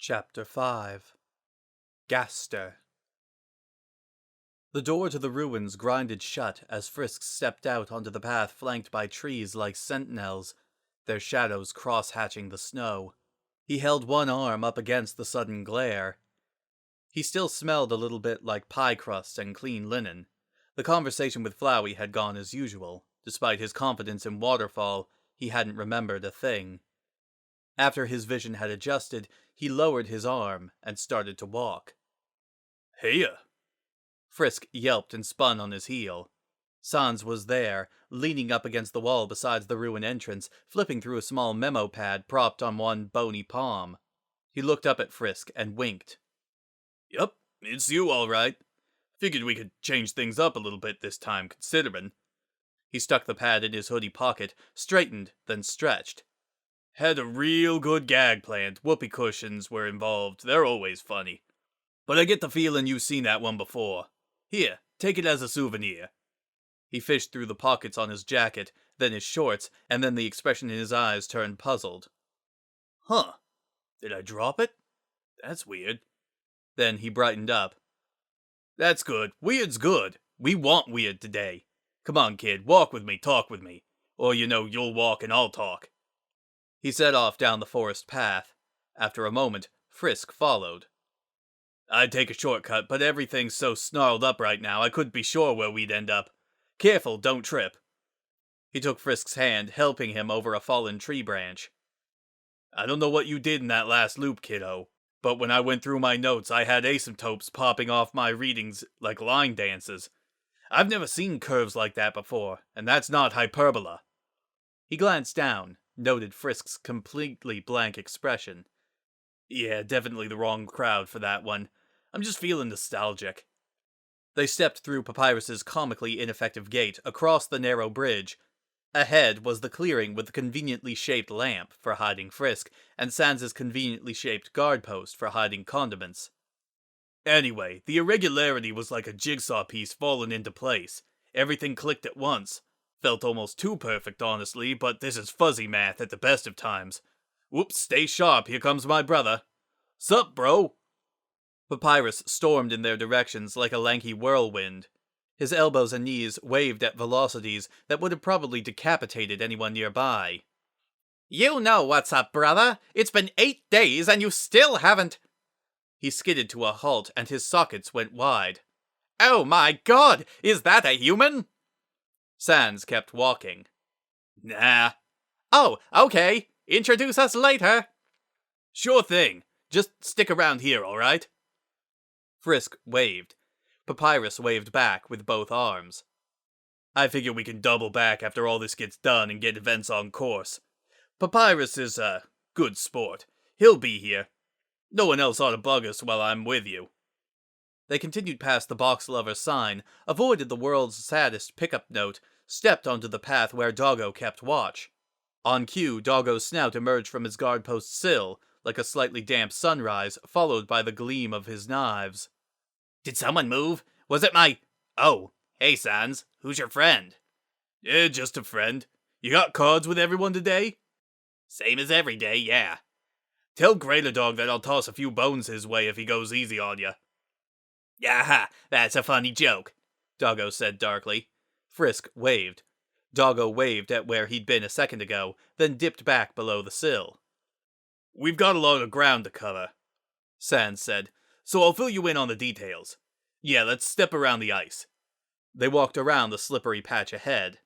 Chapter 5 Gaster. The door to the ruins grinded shut as Frisk stepped out onto the path flanked by trees like sentinels, their shadows cross-hatching the snow. He held one arm up against the sudden glare. He still smelled a little bit like pie crust and clean linen. The conversation with Flowey had gone as usual. Despite his confidence in Waterfall, he hadn't remembered a thing. After his vision had adjusted, he lowered his arm and started to walk. "Heya!" Frisk yelped and spun on his heel. Sans was there, leaning up against the wall beside the ruin entrance, flipping through a small memo pad propped on one bony palm. He looked up at Frisk and winked. "Yup, it's you all right. Figured we could change things up a little bit this time, considerin'." He stuck the pad in his hoodie pocket, straightened, then stretched. "Had a real good gag planned. Whoopee cushions were involved. They're always funny. But I get the feeling you've seen that one before. Here, take it as a souvenir." He fished through the pockets on his jacket, then his shorts, and then the expression in his eyes turned puzzled. "Huh. Did I drop it? That's weird." Then he brightened up. "That's good. Weird's good. We want weird today. Come on, kid, walk with me, talk with me. Or you'll walk and I'll talk." He set off down the forest path. After a moment, Frisk followed. "I'd take a shortcut, but everything's so snarled up right now I couldn't be sure where we'd end up. Careful, don't trip." He took Frisk's hand, helping him over a fallen tree branch. "I don't know what you did in that last loop, kiddo, but when I went through my notes I had asymptotes popping off my readings like line dances. I've never seen curves like that before, and that's not hyperbola." He glanced down, noted Frisk's completely blank expression. "Yeah, definitely the wrong crowd for that one. I'm just feeling nostalgic." They stepped through Papyrus's comically ineffective gate across the narrow bridge. Ahead was the clearing with the conveniently shaped lamp for hiding Frisk, and Sans's conveniently shaped guard post for hiding condiments. "Anyway, the irregularity was like a jigsaw piece falling into place. Everything clicked at once. Felt almost too perfect, honestly, but this is fuzzy math at the best of times. Whoops, stay sharp, here comes my brother. Sup, bro?" Papyrus stormed in their directions like a lanky whirlwind. His elbows and knees waved at velocities that would have probably decapitated anyone nearby. "You know what's up, brother. It's been 8 days and you still haven't..." He skidded to a halt and his sockets went wide. "Oh my god, is that a human?" Sans kept walking. "Nah." "Oh, okay. Introduce us later." "Sure thing. Just stick around here, alright?" Frisk waved. Papyrus waved back with both arms. "I figure we can double back after all this gets done and get events on course. Papyrus is a good sport. He'll be here. No one else ought to bug us while I'm with you." They continued past the box lover sign, avoided the world's saddest pickup note, stepped onto the path where Doggo kept watch. On cue, Doggo's snout emerged from his guard post sill, like a slightly damp sunrise, followed by the gleam of his knives. "Did someone move? Was it my... Oh, hey Sans, who's your friend?" Just a friend. You got cards with everyone today?" "Same as every day, yeah." "Tell Greater Dog that I'll toss a few bones his way if he goes easy on ya." "Aha, that's a funny joke," Doggo said darkly. Frisk waved. Doggo waved at where he'd been a second ago, then dipped back below the sill. "We've got a lot of ground to cover," Sans said, "so I'll fill you in on the details. Yeah, let's step around the ice." They walked around the slippery patch ahead.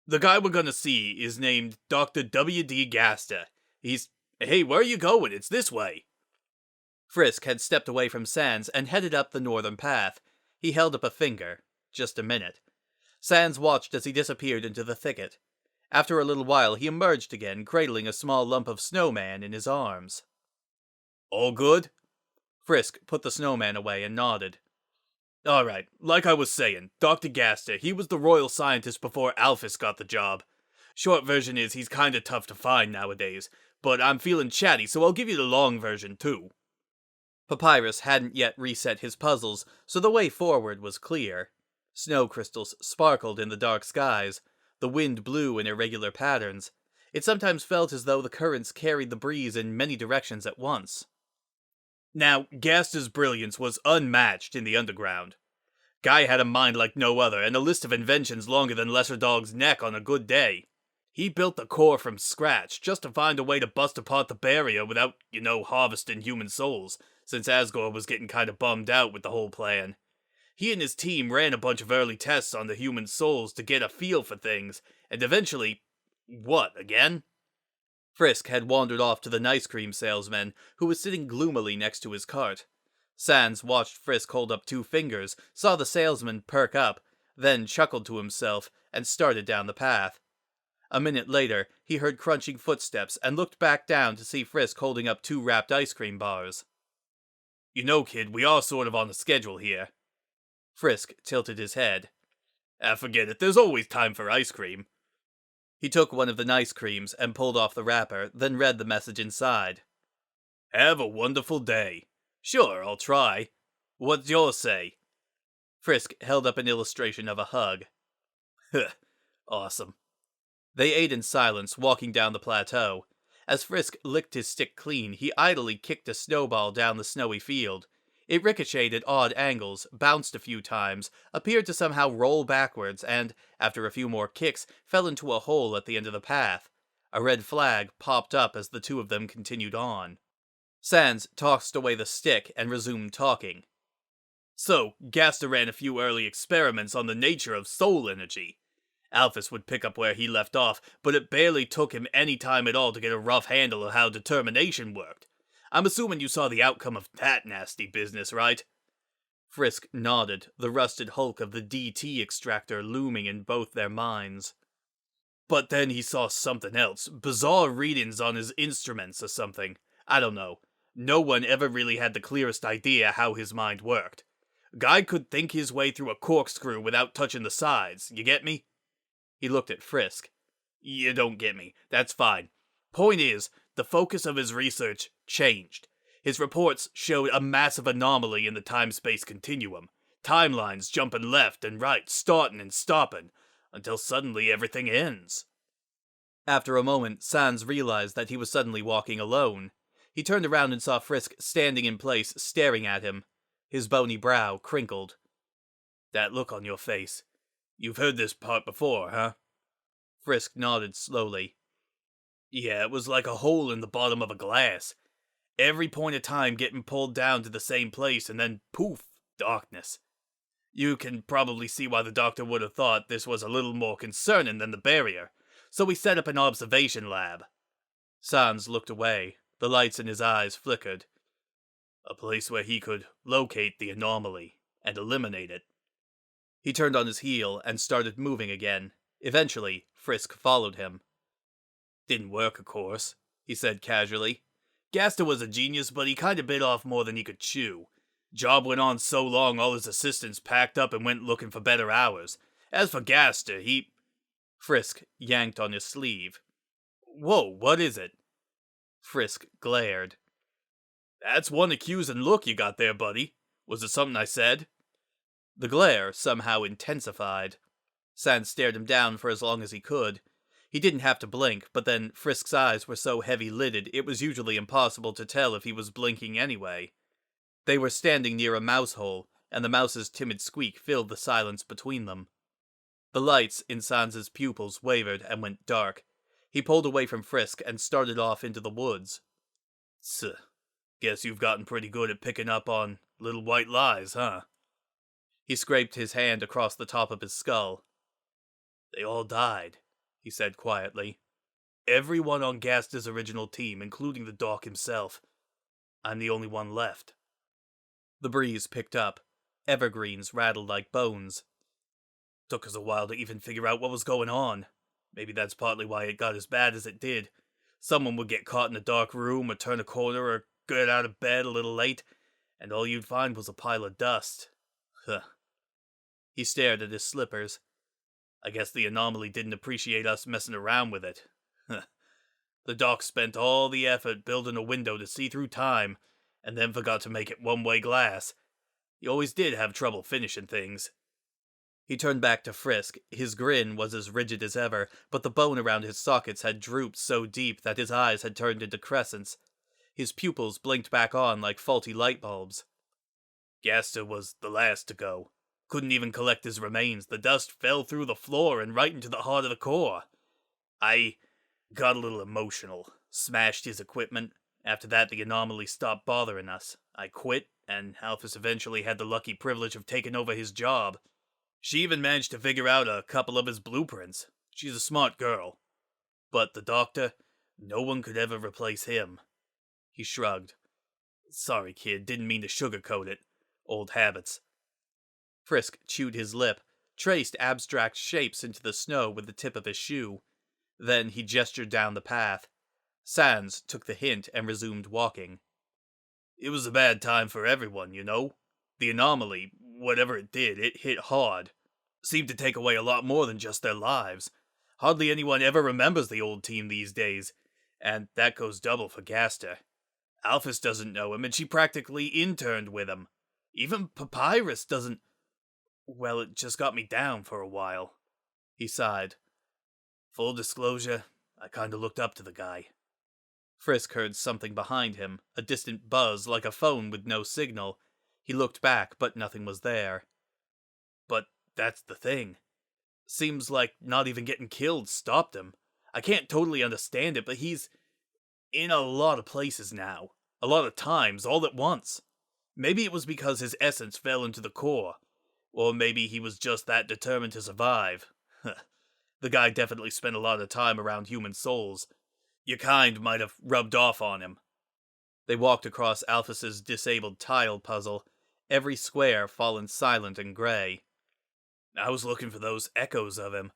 "The guy we're gonna see is named Dr. W.D. Gaster. He's... Hey, where are you going? It's this way." Frisk had stepped away from Sans and headed up the northern path. He held up a finger. Just a minute. Sans watched as he disappeared into the thicket. After a little while, he emerged again, cradling a small lump of snowman in his arms. "All good?" Frisk put the snowman away and nodded. "Alright, like I was saying, Dr. Gaster, he was the royal scientist before Alphys got the job. Short version is he's kinda tough to find nowadays, but I'm feeling chatty, so I'll give you the long version too." Papyrus hadn't yet reset his puzzles, so the way forward was clear. Snow crystals sparkled in the dark skies. The wind blew in irregular patterns. It sometimes felt as though the currents carried the breeze in many directions at once. Now, Gaster's brilliance was unmatched in the underground. Guy had a mind like no other, and a list of inventions longer than Lesser Dog's neck on a good day. He built the core from scratch, just to find a way to bust apart the barrier without, harvesting human souls, since Asgore was getting kinda bummed out with the whole plan. He and his team ran a bunch of early tests on the human souls to get a feel for things, and eventually... What, again? Frisk had wandered off to the ice cream salesman, who was sitting gloomily next to his cart. Sans watched Frisk hold up 2 fingers, saw the salesman perk up, then chuckled to himself, and started down the path. A minute later, he heard crunching footsteps and looked back down to see Frisk holding up 2 wrapped ice cream bars. You know, kid, we are sort of on the schedule here. Frisk tilted his head. Forget it, there's always time for ice cream. He took one of the ice creams and pulled off the wrapper, then read the message inside. Have a wonderful day. Sure, I'll try. What's yours say? Frisk held up an illustration of a hug. Awesome. They ate in silence, walking down the plateau. As Frisk licked his stick clean, he idly kicked a snowball down the snowy field. It ricocheted at odd angles, bounced a few times, appeared to somehow roll backwards, and, after a few more kicks, fell into a hole at the end of the path. A red flag popped up as the 2 of them continued on. Sans tossed away the stick and resumed talking. So, Gaster ran a few early experiments on the nature of soul energy. Alphys would pick up where he left off, but it barely took him any time at all to get a rough handle of how determination worked. I'm assuming you saw the outcome of that nasty business, right? Frisk nodded, the rusted hulk of the DT extractor looming in both their minds. But then he saw something else, bizarre readings on his instruments or something. I don't know. No one ever really had the clearest idea how his mind worked. Guy could think his way through a corkscrew without touching the sides, you get me? He looked at Frisk. You don't get me. That's fine. Point is, the focus of his research changed. His reports showed a massive anomaly in the time-space continuum. Timelines jumping left and right, starting and stopping, until suddenly everything ends. After a moment, Sans realized that he was suddenly walking alone. He turned around and saw Frisk standing in place, staring at him. His bony brow crinkled. That look on your face. You've heard this part before, huh? Frisk nodded slowly. Yeah, it was like a hole in the bottom of a glass. Every point of time getting pulled down to the same place, and then poof, darkness. You can probably see why the doctor would have thought this was a little more concerning than the barrier, so we set up an observation lab. Sans looked away. The lights in his eyes flickered. A place where he could locate the anomaly and eliminate it. He turned on his heel and started moving again. Eventually, Frisk followed him. Didn't work, of course, he said casually. Gaster was a genius, but he kinda bit off more than he could chew. Job went on so long all his assistants packed up and went looking for better hours. As for Gaster, he... Frisk yanked on his sleeve. Whoa, what is it? Frisk glared. That's one accusing look you got there, buddy. Was it something I said? The glare somehow intensified. Sans stared him down for as long as he could. He didn't have to blink, but then Frisk's eyes were so heavy-lidded it was usually impossible to tell if he was blinking anyway. They were standing near a mouse hole, and the mouse's timid squeak filled the silence between them. The lights in Sans's pupils wavered and went dark. He pulled away from Frisk and started off into the woods. Guess you've gotten pretty good at picking up on little white lies, huh? He scraped his hand across the top of his skull. They all died, he said quietly. Everyone on Gaster's original team, including the Doc himself. I'm the only one left. The breeze picked up. Evergreens rattled like bones. Took us a while to even figure out what was going on. Maybe that's partly why it got as bad as it did. Someone would get caught in a dark room or turn a corner or get out of bed a little late, and all you'd find was a pile of dust. Huh. He stared at his slippers. I guess the anomaly didn't appreciate us messing around with it. The Doc spent all the effort building a window to see through time, and then forgot to make it one-way glass. He always did have trouble finishing things. He turned back to Frisk. His grin was as rigid as ever, but the bone around his sockets had drooped so deep that his eyes had turned into crescents. His pupils blinked back on like faulty light bulbs. Gaster was the last to go. Couldn't even collect his remains. The dust fell through the floor and right into the heart of the core. I got a little emotional. Smashed his equipment. After that, the anomaly stopped bothering us. I quit, and Alphys eventually had the lucky privilege of taking over his job. She even managed to figure out a couple of his blueprints. She's a smart girl. But the doctor, no one could ever replace him. He shrugged. Sorry, kid, didn't mean to sugarcoat it. Old habits. Frisk chewed his lip, traced abstract shapes into the snow with the tip of his shoe. Then he gestured down the path. Sans took the hint and resumed walking. It was a bad time for everyone, you know. The anomaly, whatever it did, it hit hard. Seemed to take away a lot more than just their lives. Hardly anyone ever remembers the old team these days, and that goes double for Gaster. Alphys doesn't know him, and she practically interned with him. Even Papyrus doesn't... Well, it just got me down for a while. He sighed. Full disclosure, I kinda looked up to the guy. Frisk heard something behind him, a distant buzz like a phone with no signal. He looked back, but nothing was there. But that's the thing. Seems like not even getting killed stopped him. I can't totally understand it, but he's in a lot of places now. A lot of times, all at once. Maybe it was because his essence fell into the core. Or maybe he was just that determined to survive. The guy definitely spent a lot of time around human souls. Your kind might have rubbed off on him. They walked across Alphys's disabled tile puzzle, every square fallen silent and gray. I was looking for those echoes of him,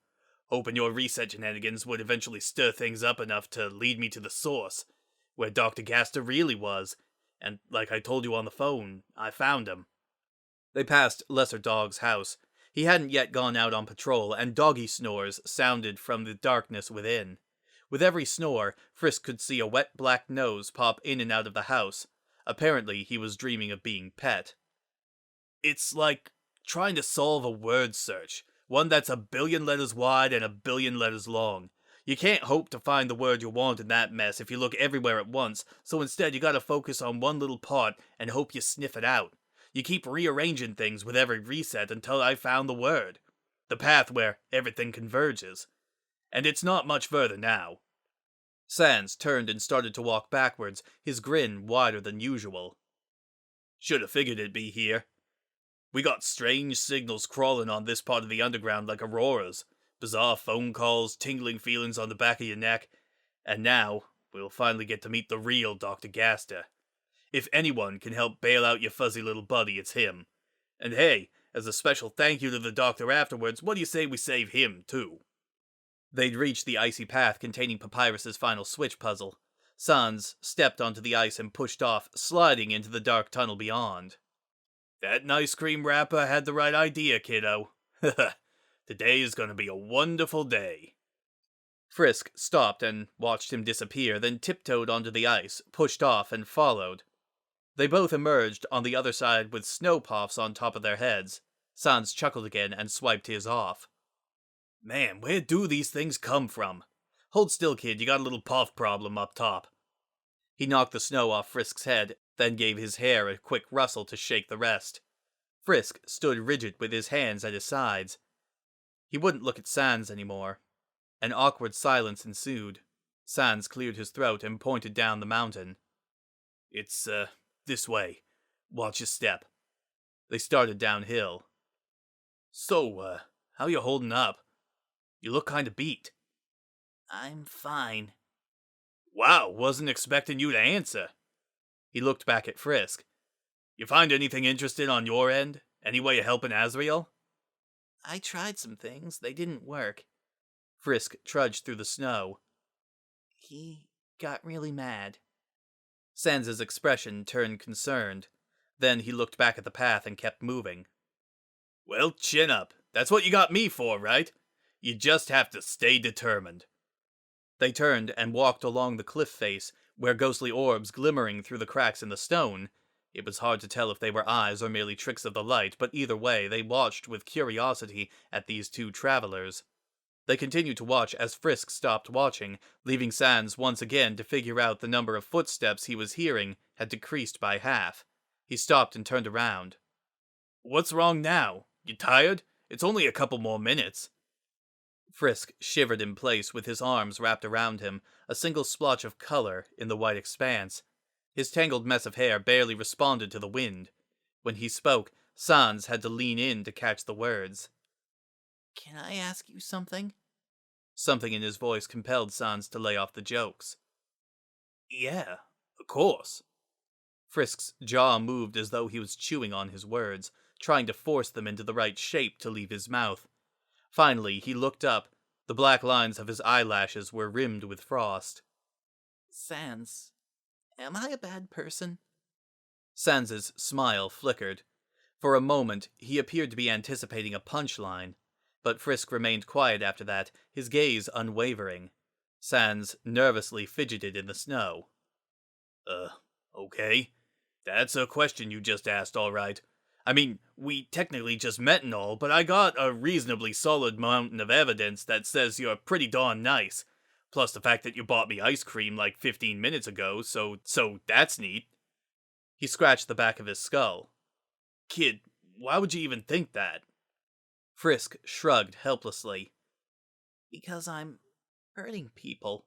hoping your reset shenanigans would eventually stir things up enough to lead me to the source, where Dr. Gaster really was, and like I told you on the phone, I found him. They passed Lesser Dog's house. He hadn't yet gone out on patrol, and doggy snores sounded from the darkness within. With every snore, Frisk could see a wet black nose pop in and out of the house. Apparently, he was dreaming of being pet. It's like trying to solve a word search, one that's 1 billion letters wide and 1 billion letters long. You can't hope to find the word you want in that mess if you look everywhere at once, so instead you gotta focus on one little part and hope you sniff it out. You keep rearranging things with every reset until I found the word. The path where everything converges. And it's not much further now. Sans turned and started to walk backwards, his grin wider than usual. Should have figured it'd be here. We got strange signals crawling on this part of the underground like auroras, bizarre phone calls, tingling feelings on the back of your neck, and now we'll finally get to meet the real Dr. Gaster. If anyone can help bail out your fuzzy little buddy, it's him. And hey, as a special thank you to the doctor afterwards, what do you say we save him, too? They'd reached the icy path containing Papyrus's final switch puzzle. Sans stepped onto the ice and pushed off, sliding into the dark tunnel beyond. That ice cream wrapper had the right idea, kiddo. Today is gonna be a wonderful day. Frisk stopped and watched him disappear, then tiptoed onto the ice, pushed off, and followed. They both emerged on the other side with snow puffs on top of their heads. Sans chuckled again and swiped his off. Man, where do these things come from? Hold still, kid, you got a little puff problem up top. He knocked the snow off Frisk's head, then gave his hair a quick rustle to shake the rest. Frisk stood rigid with his hands at his sides. He wouldn't look at Sans anymore. An awkward silence ensued. Sans cleared his throat and pointed down the mountain. It's, this way. Watch your step. They started downhill. So, how you holding up? You look kinda beat. I'm fine. Wow, wasn't expecting you to answer. He looked back at Frisk. You find anything interesting on your end? Any way of helping Asriel? I tried some things, they didn't work. Frisk trudged through the snow. He got really mad. Sans's expression turned concerned. Then he looked back at the path and kept moving. Well, chin up. That's what you got me for, right? You just have to stay determined. They turned and walked along the cliff face, where ghostly orbs glimmering through the cracks in the stone. It was hard to tell if they were eyes or merely tricks of the light, but either way they watched with curiosity at these two travelers. They continued to watch as Frisk stopped watching, leaving Sans once again to figure out the number of footsteps he was hearing had decreased by half. He stopped and turned around. "What's wrong now? You tired? It's only a couple more minutes." Frisk shivered in place with his arms wrapped around him, a single splotch of color in the white expanse. His tangled mess of hair barely responded to the wind. When he spoke, Sans had to lean in to catch the words. "Can I ask you something?" Something in his voice compelled Sans to lay off the jokes. "Yeah, of course." Frisk's jaw moved as though he was chewing on his words, trying to force them into the right shape to leave his mouth. Finally, he looked up. The black lines of his eyelashes were rimmed with frost. "Sans, am I a bad person?" Sans's smile flickered. For a moment, he appeared to be anticipating a punchline, but Frisk remained quiet after that, his gaze unwavering. Sans nervously fidgeted in the snow. Okay. That's a question you just asked, all right. I mean, we technically just met and all, but I got a reasonably solid mountain of evidence that says you're pretty darn nice. Plus the fact that you bought me ice cream like 15 minutes ago, so that's neat." He scratched the back of his skull. "Kid, why would you even think that?" Frisk shrugged helplessly. "Because I'm hurting people."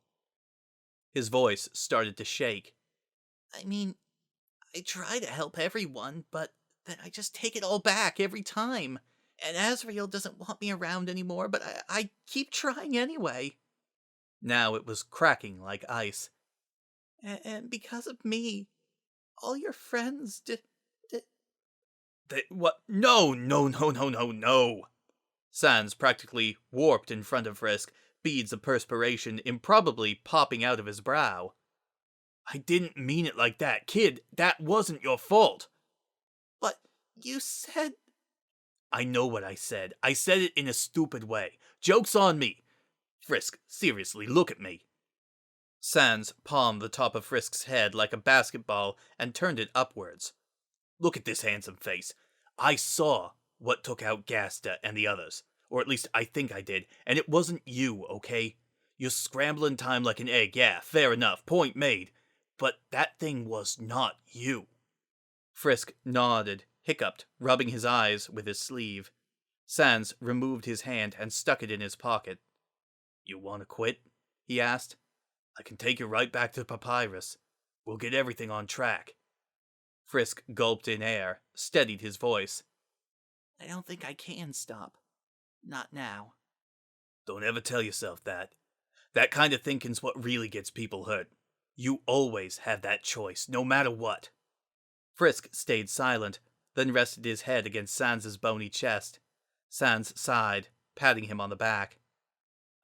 His voice started to shake. "I mean, I try to help everyone, but then I just take it all back every time. And Asriel doesn't want me around anymore, but I keep trying anyway." Now it was cracking like ice. And because of me, all your friends did... What? No, no, no, no, no, no. Sans practically warped in front of Frisk, beads of perspiration improbably popping out of his brow. "I didn't mean it like that, kid. That wasn't your fault." "But you said..." "I know what I said. I said it in a stupid way. Joke's on me. Frisk, seriously, look at me." Sans palmed the top of Frisk's head like a basketball and turned it upwards. "Look at this handsome face. I saw what took out Gaster and the others. Or at least I think I did. And it wasn't you, okay? You're scrambling time like an egg, yeah, fair enough, point made. But that thing was not you." Frisk nodded, hiccuped, rubbing his eyes with his sleeve. Sans removed his hand and stuck it in his pocket. "You want to quit?" he asked. "I can take you right back to Papyrus. We'll get everything on track." Frisk gulped in air, steadied his voice. "I don't think I can stop. Not now." "Don't ever tell yourself that. That kind of thinking's what really gets people hurt. You always have that choice, no matter what." Frisk stayed silent, then rested his head against Sans's bony chest. Sans sighed, patting him on the back.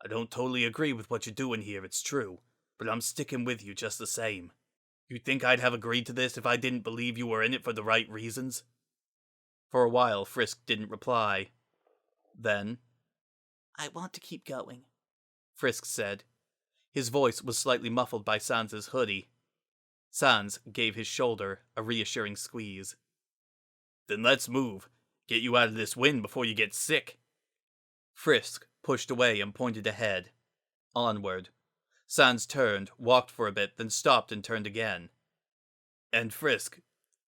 "I don't totally agree with what you're doing here, it's true, but I'm sticking with you just the same. You think I'd have agreed to this if I didn't believe you were in it for the right reasons?" For a while, Frisk didn't reply. Then, "I want to keep going," Frisk said. His voice was slightly muffled by Sans's hoodie. Sans gave his shoulder a reassuring squeeze. "Then let's move. Get you out of this wind before you get sick." Frisk pushed away and pointed ahead. Onward. Sans turned, walked for a bit, then stopped and turned again. "And Frisk,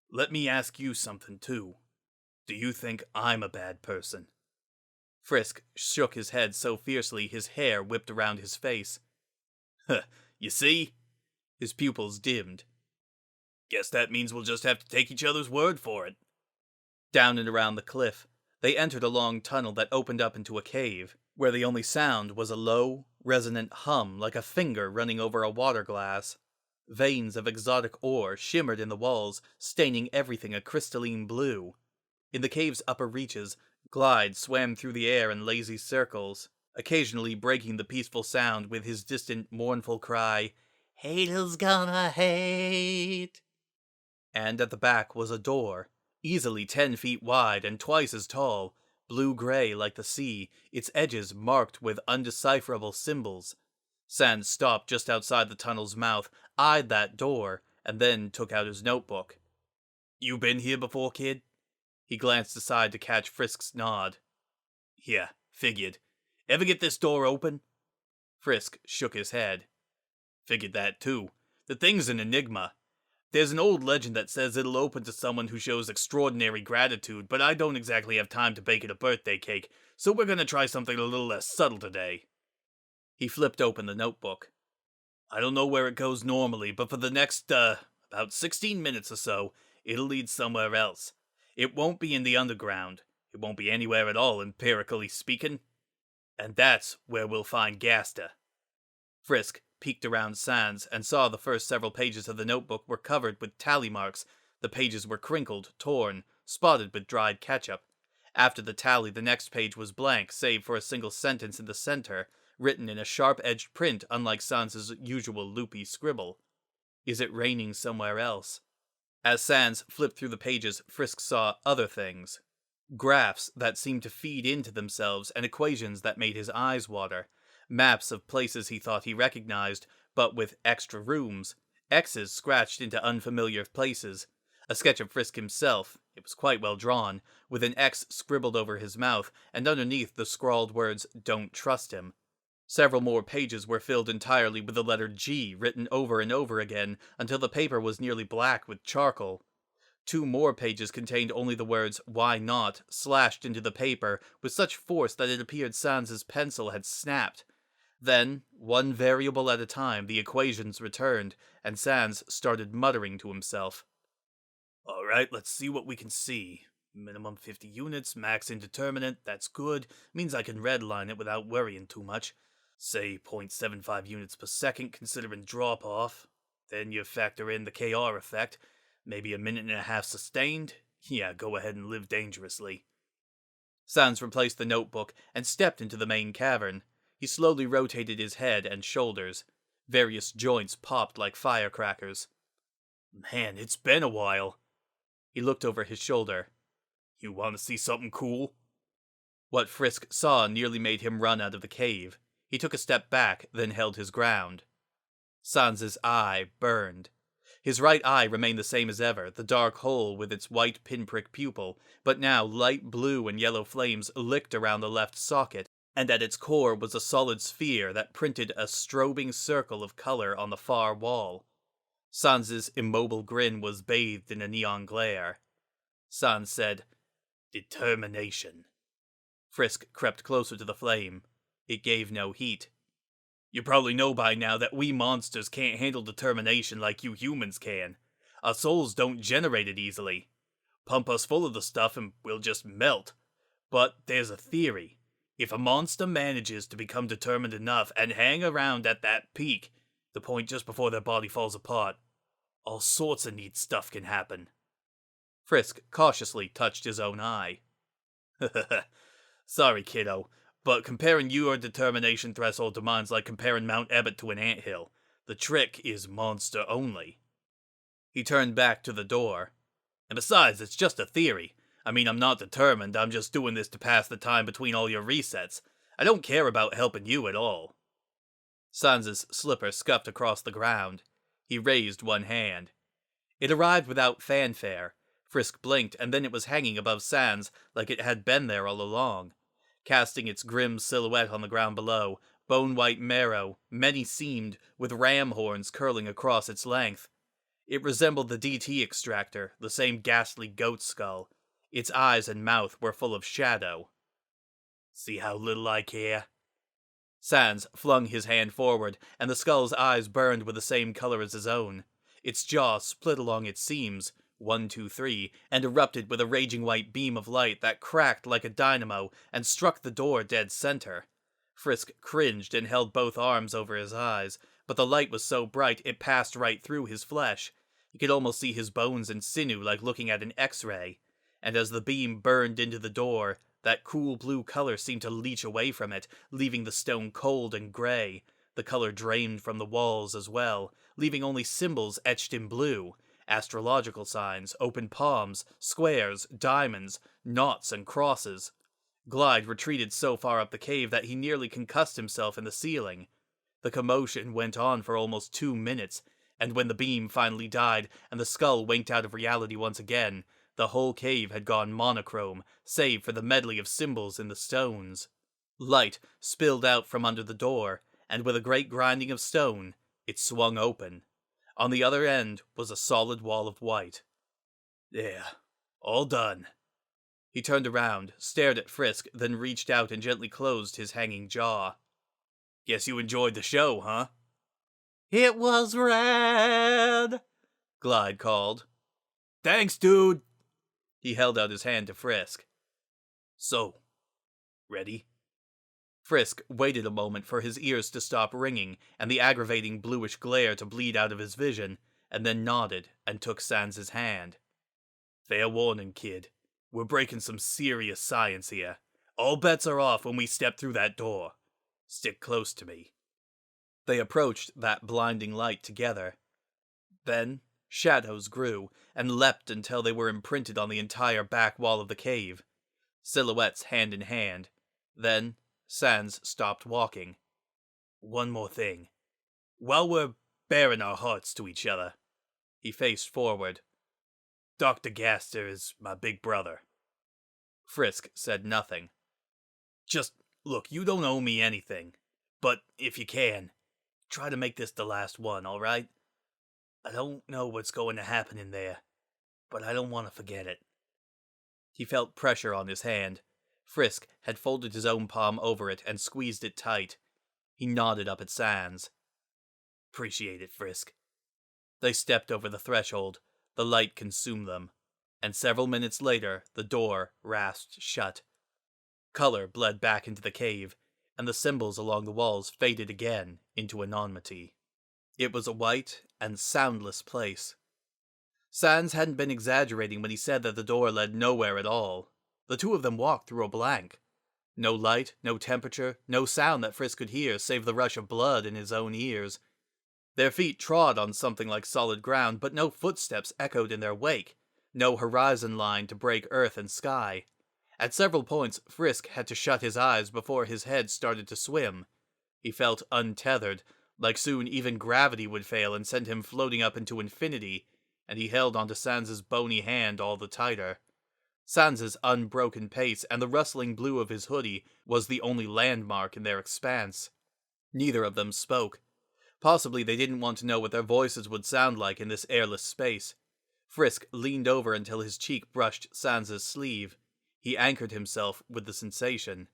let me ask you something too. Do you think I'm a bad person?" Frisk shook his head so fiercely his hair whipped around his face. "Huh, you see?" His pupils dimmed. "Guess that means we'll just have to take each other's word for it." Down and around the cliff, they entered a long tunnel that opened up into a cave, where the only sound was a low, resonant hum like a finger running over a water glass. Veins of exotic ore shimmered in the walls, staining everything a crystalline blue. In the cave's upper reaches, Glide swam through the air in lazy circles, occasionally breaking the peaceful sound with his distant, mournful cry, "Haters gonna hate." And at the back was a door, easily 10 feet wide and twice as tall, blue-gray like the sea, its edges marked with undecipherable symbols. Sans stopped just outside the tunnel's mouth, eyed that door, and then took out his notebook. "You been here before, kid?" He glanced aside to catch Frisk's nod. "Yeah, figured. Ever get this door open? Frisk shook his head. Figured that too. The thing's an enigma. There's an old legend that says it'll open to someone who shows extraordinary gratitude, but I don't exactly have time to bake it a birthday cake, so we're gonna try something a little less subtle today. He flipped open the notebook. I don't know where it goes normally, but for the next, about 16 minutes or so, it'll lead somewhere else. It won't be in the underground. It won't be anywhere at all, empirically speaking. And that's where we'll find Gaster. Frisk peeked around Sans and saw the first several pages of the notebook were covered with tally marks. The pages were crinkled, torn, spotted with dried ketchup. After the tally, the next page was blank, save for a single sentence in the center, written in a sharp-edged print unlike Sans's usual loopy scribble. Is it raining somewhere else? As Sans flipped through the pages, Frisk saw other things. Graphs that seemed to feed into themselves and equations that made his eyes water. Maps of places he thought he recognized, but with extra rooms. X's scratched into unfamiliar places. A sketch of Frisk himself, it was quite well drawn, with an X scribbled over his mouth, and underneath the scrawled words, "Don't trust him." Several more pages were filled entirely with the letter G written over and over again, until the paper was nearly black with charcoal. 2 more pages contained only the words, "Why not?" slashed into the paper with such force that it appeared Sans's pencil had snapped. Then, one variable at a time, the equations returned, and Sans started muttering to himself. Alright, let's see what we can see. Minimum 50 units, max indeterminate, that's good. Means I can redline it without worrying too much. Say 0.75 units per second considering drop-off. Then you factor in the KR effect. Maybe a minute and a half sustained. Yeah, go ahead and live dangerously. Sans replaced the notebook and stepped into the main cavern. He slowly rotated his head and shoulders. Various joints popped like firecrackers. Man, it's been a while. He looked over his shoulder. You want to see something cool? What Frisk saw nearly made him run out of the cave. He took a step back, then held his ground. Sans's eye burned. His right eye remained the same as ever, the dark hole with its white pinprick pupil, but now light blue and yellow flames licked around the left socket, and at its core was a solid sphere that printed a strobing circle of color on the far wall. Sans's immobile grin was bathed in a neon glare. Sans said, "Determination." Frisk crept closer to the flame. It gave no heat. You probably know by now that we monsters can't handle determination like you humans can. Our souls don't generate it easily. Pump us full of the stuff and we'll just melt. But there's a theory. If a monster manages to become determined enough and hang around at that peak, the point just before their body falls apart, all sorts of neat stuff can happen. Frisk cautiously touched his own eye. Sorry, kiddo, but comparing your determination threshold to mine's like comparing Mount Ebott to an anthill. The trick is monster only. He turned back to the door. And besides, it's just a theory. I mean, I'm not determined, I'm just doing this to pass the time between all your resets. I don't care about helping you at all. Sans's slipper scuffed across the ground. He raised one hand. It arrived without fanfare. Frisk blinked, and then it was hanging above Sans like it had been there all along. Casting its grim silhouette on the ground below, bone-white marrow, many-seamed, with ram horns curling across its length. It resembled the DT extractor, the same ghastly goat skull. Its eyes and mouth were full of shadow. See how little I care? Sans flung his hand forward, and the skull's eyes burned with the same color as his own. Its jaw split along its seams, 1, 2, 3, and erupted with a raging white beam of light that cracked like a dynamo and struck the door dead center. Frisk cringed and held both arms over his eyes, but the light was so bright it passed right through his flesh. He could almost see his bones and sinew like looking at an X-ray. And as the beam burned into the door, that cool blue color seemed to leach away from it, leaving the stone cold and gray. The color drained from the walls as well, leaving only symbols etched in blue. Astrological signs, open palms, squares, diamonds, noughts, and crosses. Glide retreated so far up the cave that he nearly concussed himself in the ceiling. The commotion went on for almost 2 minutes, and when the beam finally died and the skull winked out of reality once again, the whole cave had gone monochrome, save for the medley of symbols in the stones. Light spilled out from under the door, and with a great grinding of stone, it swung open. On the other end was a solid wall of white. There, all done. He turned around, stared at Frisk, then reached out and gently closed his hanging jaw. Guess you enjoyed the show, huh? It was rad, Glide called. Thanks, dude. He held out his hand to Frisk. So, ready? Frisk waited a moment for his ears to stop ringing and the aggravating bluish glare to bleed out of his vision, and then nodded and took Sans' hand. Fair warning, kid. We're breaking some serious science here. All bets are off when we step through that door. Stick close to me. They approached that blinding light together. Then, shadows grew and leapt until they were imprinted on the entire back wall of the cave. Silhouettes hand in hand. Then, Sans stopped walking. One more thing. While we're baring our hearts to each other, he faced forward. Dr. Gaster is my big brother. Frisk said nothing. Just, look, you don't owe me anything. But if you can, try to make this the last one, alright? I don't know what's going to happen in there, but I don't want to forget it. He felt pressure on his hand. Frisk had folded his own palm over it and squeezed it tight. He nodded up at Sans. Appreciate it, Frisk. They stepped over the threshold. The light consumed them, and several minutes later the door rasped shut. Color bled back into the cave, and the symbols along the walls faded again into anonymity. It was a white and soundless place. Sans hadn't been exaggerating when he said that the door led nowhere at all. The two of them walked through a blank. No light, no temperature, no sound that Frisk could hear save the rush of blood in his own ears. Their feet trod on something like solid ground, but no footsteps echoed in their wake, no horizon line to break earth and sky. At several points, Frisk had to shut his eyes before his head started to swim. He felt untethered, like soon even gravity would fail and send him floating up into infinity, and he held onto Sans' bony hand all the tighter. Sans' unbroken pace and the rustling blue of his hoodie was the only landmark in their expanse. Neither of them spoke. Possibly they didn't want to know what their voices would sound like in this airless space. Frisk leaned over until his cheek brushed Sans' sleeve. He anchored himself with the sensation.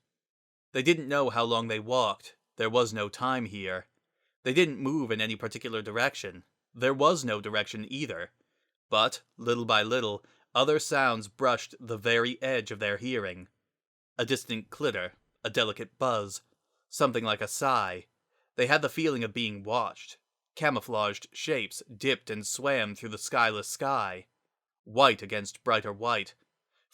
They didn't know how long they walked. There was no time here. They didn't move in any particular direction. There was no direction either. But, little by little, other sounds brushed the very edge of their hearing. A distant clitter, a delicate buzz, something like a sigh. They had the feeling of being watched. Camouflaged shapes dipped and swam through the skyless sky. White against brighter white.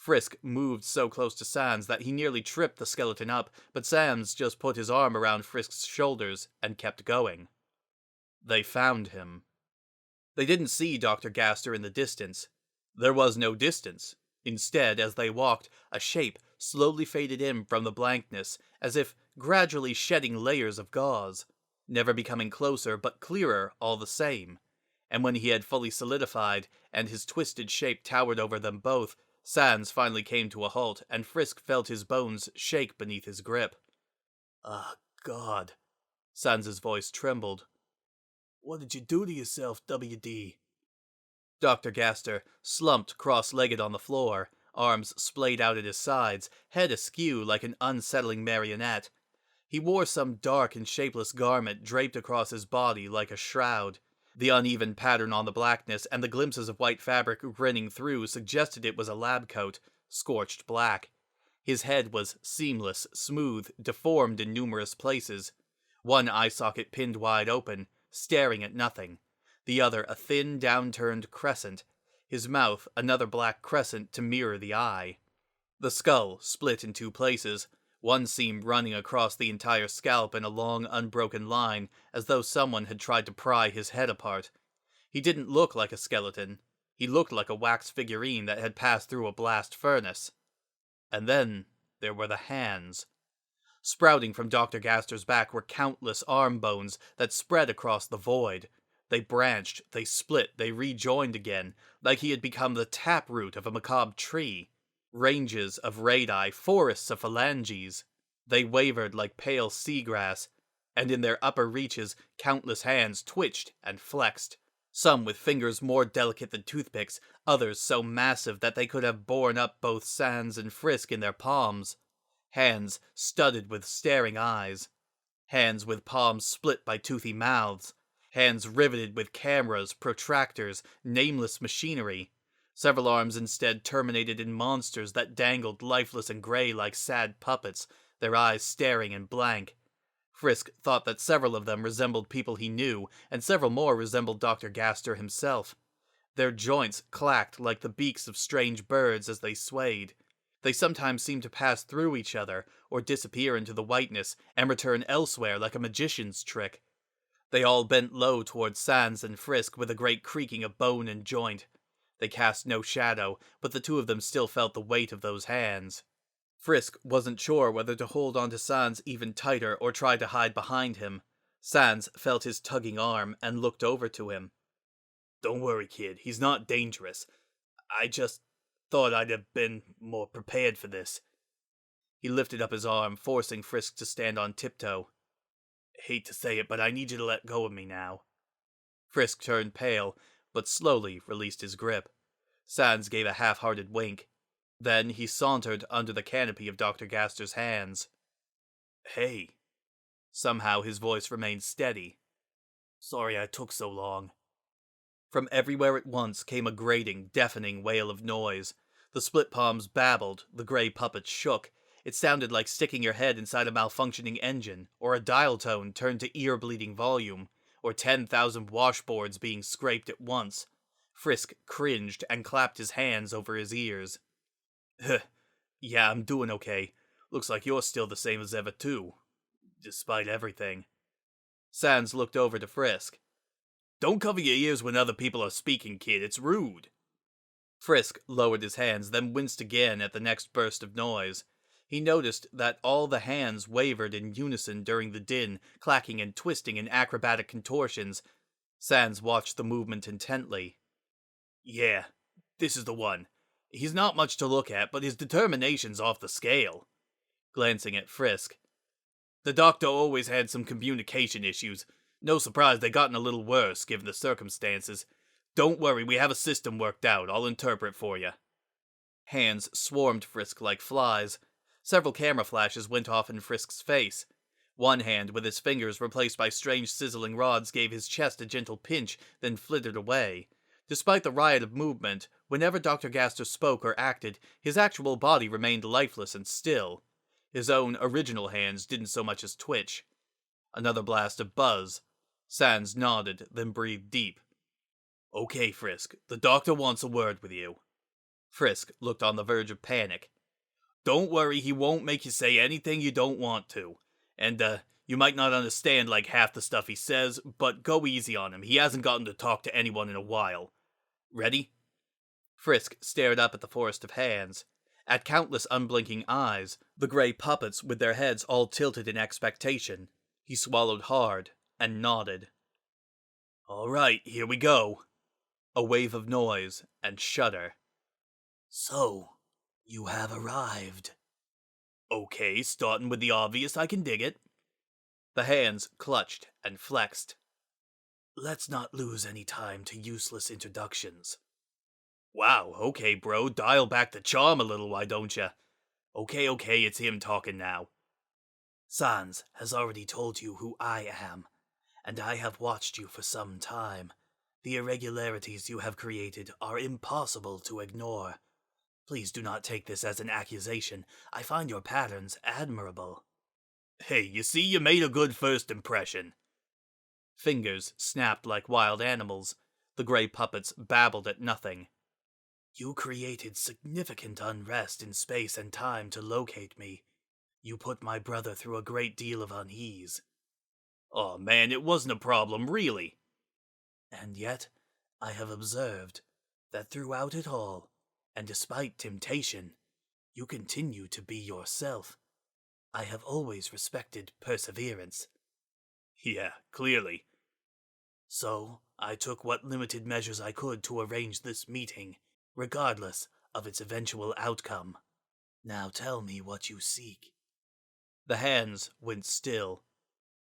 Frisk moved so close to Sans that he nearly tripped the skeleton up, but Sans just put his arm around Frisk's shoulders and kept going. They found him. They didn't see Dr. Gaster in the distance. There was no distance. Instead, as they walked, a shape slowly faded in from the blankness, as if gradually shedding layers of gauze, never becoming closer but clearer all the same. And when he had fully solidified, and his twisted shape towered over them both, Sans finally came to a halt, and Frisk felt his bones shake beneath his grip. Ah, God. Sans' voice trembled. What did you do to yourself, WD? Dr. Gaster slumped cross-legged on the floor, arms splayed out at his sides, head askew like an unsettling marionette. He wore some dark and shapeless garment draped across his body like a shroud. The uneven pattern on the blackness and the glimpses of white fabric grinning through suggested it was a lab coat, scorched black. His head was seamless, smooth, deformed in numerous places. One eye socket pinned wide open, staring at nothing. The other a thin, downturned crescent. His mouth another black crescent to mirror the eye. The skull split in two places, one seam running across the entire scalp in a long, unbroken line, as though someone had tried to pry his head apart. He didn't look like a skeleton. He looked like a wax figurine that had passed through a blast furnace. And then there were the hands. Sprouting from Dr. Gaster's back were countless arm bones that spread across the void. They branched, they split, they rejoined again, like he had become the taproot of a macabre tree. Ranges of radii, forests of phalanges. They wavered like pale seagrass, and in their upper reaches, countless hands twitched and flexed. Some with fingers more delicate than toothpicks, others so massive that they could have borne up both Sans and Frisk in their palms. Hands studded with staring eyes. Hands with palms split by toothy mouths. Hands riveted with cameras, protractors, nameless machinery. Several arms instead terminated in monsters that dangled lifeless and grey like sad puppets, their eyes staring and blank. Frisk thought that several of them resembled people he knew, and several more resembled Dr. Gaster himself. Their joints clacked like the beaks of strange birds as they swayed. They sometimes seemed to pass through each other, or disappear into the whiteness, and return elsewhere like a magician's trick. They all bent low towards Sans and Frisk with a great creaking of bone and joint. They cast no shadow, but the two of them still felt the weight of those hands. Frisk wasn't sure whether to hold on to Sans even tighter or try to hide behind him. Sans felt his tugging arm and looked over to him. "Don't worry, kid. He's not dangerous. I just thought I'd have been more prepared for this." He lifted up his arm, forcing Frisk to stand on tiptoe. "Hate to say it, but I need you to let go of me now." Frisk turned pale, but slowly released his grip. Sans gave a half-hearted wink. Then he sauntered under the canopy of Dr. Gaster's hands. "Hey." Somehow his voice remained steady. "Sorry I took so long." From everywhere at once came a grating, deafening wail of noise. The split palms babbled, the grey puppets shook. It sounded like sticking your head inside a malfunctioning engine, or a dial tone turned to ear-bleeding volume, or 10,000 washboards being scraped at once. Frisk cringed and clapped his hands over his ears. "Yeah, I'm doing okay. Looks like you're still the same as ever, too. Despite everything." Sans looked over to Frisk. "Don't cover your ears when other people are speaking, kid. It's rude." Frisk lowered his hands, then winced again at the next burst of noise. He noticed that all the hands wavered in unison during the din, clacking and twisting in acrobatic contortions. Sans watched the movement intently. "Yeah, this is the one. He's not much to look at, but his determination's off the scale." Glancing at Frisk. "The doctor always had some communication issues. No surprise they gotten a little worse, given the circumstances. Don't worry, we have a system worked out. I'll interpret for you." Hands swarmed Frisk like flies. Several camera flashes went off in Frisk's face. One hand, with his fingers replaced by strange sizzling rods, gave his chest a gentle pinch, then flittered away. Despite the riot of movement, whenever Dr. Gaster spoke or acted, his actual body remained lifeless and still. His own original hands didn't so much as twitch. Another blast of buzz. Sans nodded, then breathed deep. "Okay, Frisk, the doctor wants a word with you." Frisk looked on the verge of panic. "Don't worry, he won't make you say anything you don't want to. And, you might not understand like half the stuff he says, but go easy on him. He hasn't gotten to talk to anyone in a while. Ready?" Frisk stared up at the forest of hands, at countless unblinking eyes, the grey puppets with their heads all tilted in expectation. He swallowed hard, and nodded. "All right, here we go." A wave of noise, and shudder. "So, you have arrived." "Okay, starting with the obvious, I can dig it." The hands clutched and flexed. "Let's not lose any time to useless introductions." "Wow, okay, bro, dial back the charm a little, why don't ya? Okay, it's him talking now." "Sans has already told you who I am, and I have watched you for some time. The irregularities you have created are impossible to ignore. Please do not take this as an accusation. I find your patterns admirable." "Hey, you see, you made a good first impression." Fingers snapped like wild animals. The grey puppets babbled at nothing. "You created significant unrest in space and time to locate me. You put my brother through a great deal of unease." "Oh man, it wasn't a problem, really." "And yet, I have observed that throughout it all, and despite temptation, you continue to be yourself. I have always respected perseverance." "Yeah, clearly." "So, I took what limited measures I could to arrange this meeting, regardless of its eventual outcome. Now tell me what you seek." The hands went still.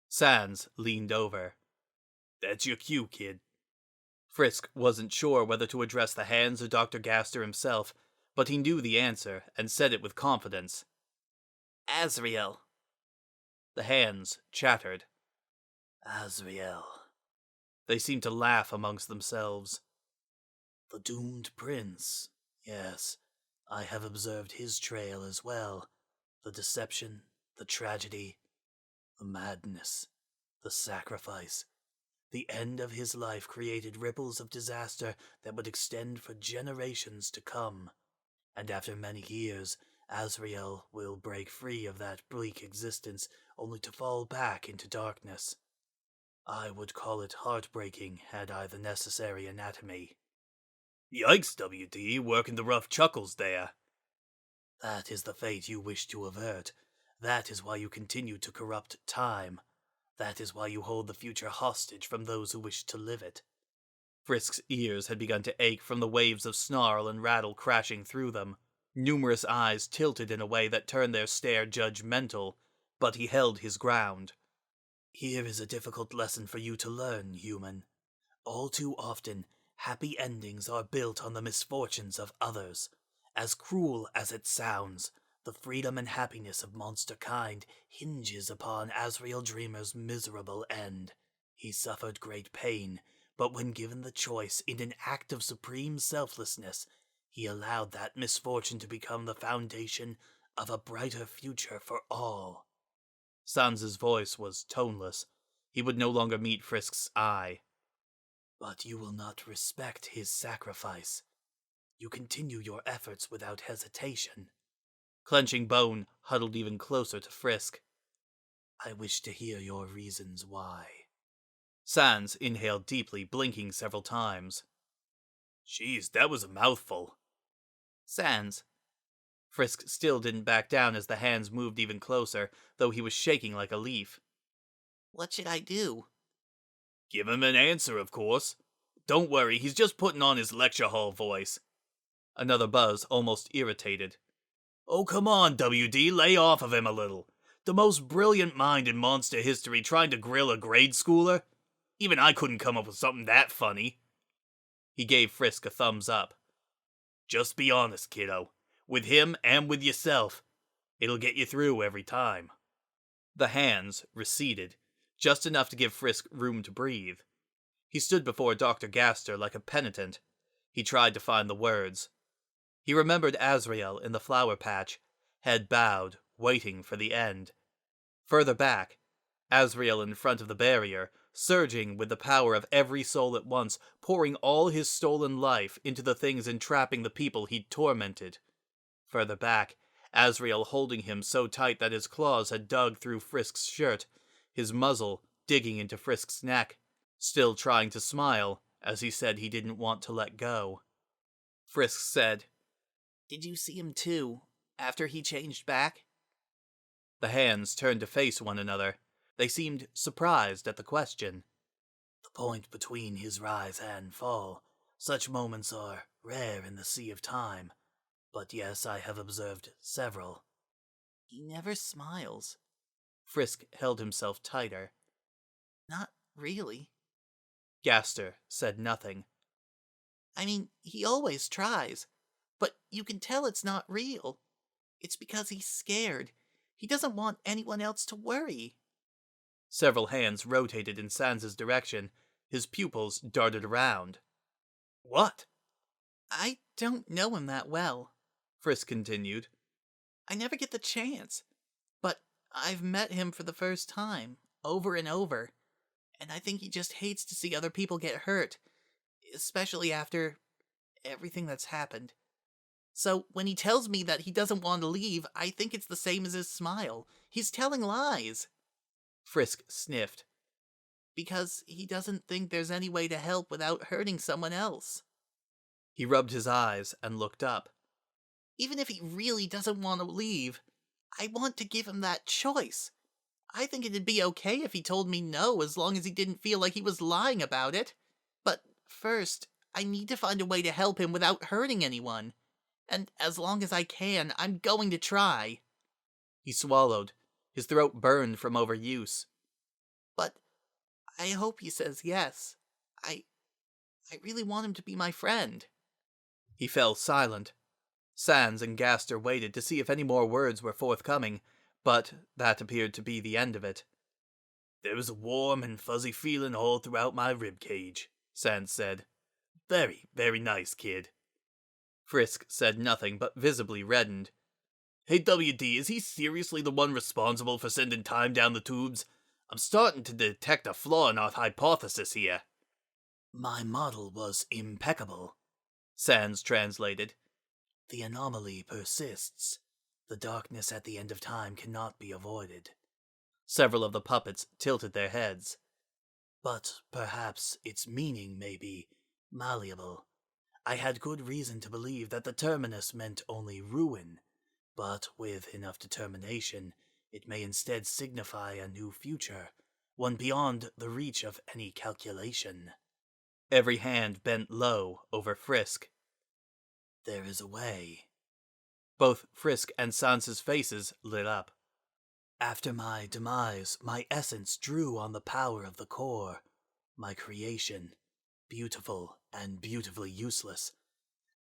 Sans leaned over. "That's your cue, kid." Frisk wasn't sure whether to address the hands or Dr. Gaster himself, but he knew the answer and said it with confidence. "Asriel." The hands chattered. "Asriel." They seemed to laugh amongst themselves. "The doomed prince. Yes, I have observed his trail as well. The deception, the tragedy, the madness, the sacrifice. The end of his life created ripples of disaster that would extend for generations to come. And after many years, Asriel will break free of that bleak existence only to fall back into darkness. I would call it heartbreaking had I the necessary anatomy." "Yikes, WD, working the rough chuckles there." "That is the fate you wish to avert. That is why you continue to corrupt time. That is why you hold the future hostage from those who wish to live it." Frisk's ears had begun to ache from the waves of snarl and rattle crashing through them. Numerous eyes tilted in a way that turned their stare judgmental, but he held his ground. "Here is a difficult lesson for you to learn, human. All too often, happy endings are built on the misfortunes of others. As cruel as it sounds, the freedom and happiness of monster kind hinges upon Asriel Dreamer's miserable end. He suffered great pain, but when given the choice in an act of supreme selflessness, he allowed that misfortune to become the foundation of a brighter future for all." Sans's voice was toneless. He would no longer meet Frisk's eye. "But you will not respect his sacrifice. You continue your efforts without hesitation." Clenching Bone huddled even closer to Frisk. "I wish to hear your reasons why." Sans inhaled deeply, blinking several times. "Jeez, that was a mouthful." "Sans." Frisk still didn't back down as the hands moved even closer, though he was shaking like a leaf. "What should I do?" "Give him an answer, of course. Don't worry, he's just putting on his lecture hall voice." Another buzz, almost irritated. "Oh, come on, WD, lay off of him a little. The most brilliant mind in monster history trying to grill a grade schooler? Even I couldn't come up with something that funny." He gave Frisk a thumbs up. "Just be honest, kiddo. With him and with yourself. It'll get you through every time." The hands receded, just enough to give Frisk room to breathe. He stood before Dr. Gaster like a penitent. He tried to find the words. He remembered Asriel in the flower patch, head bowed, waiting for the end. Further back, Asriel in front of the barrier, surging with the power of every soul at once, pouring all his stolen life into the things entrapping the people he'd tormented. Further back, Asriel holding him so tight that his claws had dug through Frisk's shirt, his muzzle digging into Frisk's neck, still trying to smile as he said he didn't want to let go. Frisk said, "Did you see him too, after he changed back?" The hands turned to face one another. They seemed surprised at the question. "The point between his rise and fall. Such moments are rare in the sea of time. But yes, I have observed several." "He never smiles." Frisk held himself tighter. "Not really." Gaster said nothing. "I mean, he always tries. But you can tell it's not real. It's because he's scared. He doesn't want anyone else to worry." Several hands rotated in Sans's direction. His pupils darted around. "What?" "I don't know him that well," Frisk continued. "I never get the chance. But I've met him for the first time, over and over. And I think he just hates to see other people get hurt. Especially after everything that's happened. So when he tells me that he doesn't want to leave, I think it's the same as his smile. He's telling lies." Frisk sniffed. "Because he doesn't think there's any way to help without hurting someone else." He rubbed his eyes and looked up. "Even if he really doesn't want to leave, I want to give him that choice. I think it'd be okay if he told me no as long as he didn't feel like he was lying about it. But first, I need to find a way to help him without hurting anyone. And as long as I can, I'm going to try." He swallowed. His throat burned from overuse. But I hope he says yes. I really want him to be my friend. He fell silent. Sans and Gaster waited to see if any more words were forthcoming, but that appeared to be the end of it. There was a warm and fuzzy feeling all throughout my ribcage, Sans said. Very, very nice, kid. Frisk said nothing, but visibly reddened. Hey, WD, is he seriously the one responsible for sending time down the tubes? I'm starting to detect a flaw in our hypothesis here. My model was impeccable, Sans translated. The anomaly persists. The darkness at the end of time cannot be avoided. Several of the puppets tilted their heads. But perhaps its meaning may be malleable. I had good reason to believe that the terminus meant only ruin, but with enough determination, it may instead signify a new future, one beyond the reach of any calculation. Every hand bent low over Frisk. There is a way. Both Frisk and Sans's faces lit up. After my demise, my essence drew on the power of the core. My creation, beautiful and beautifully useless.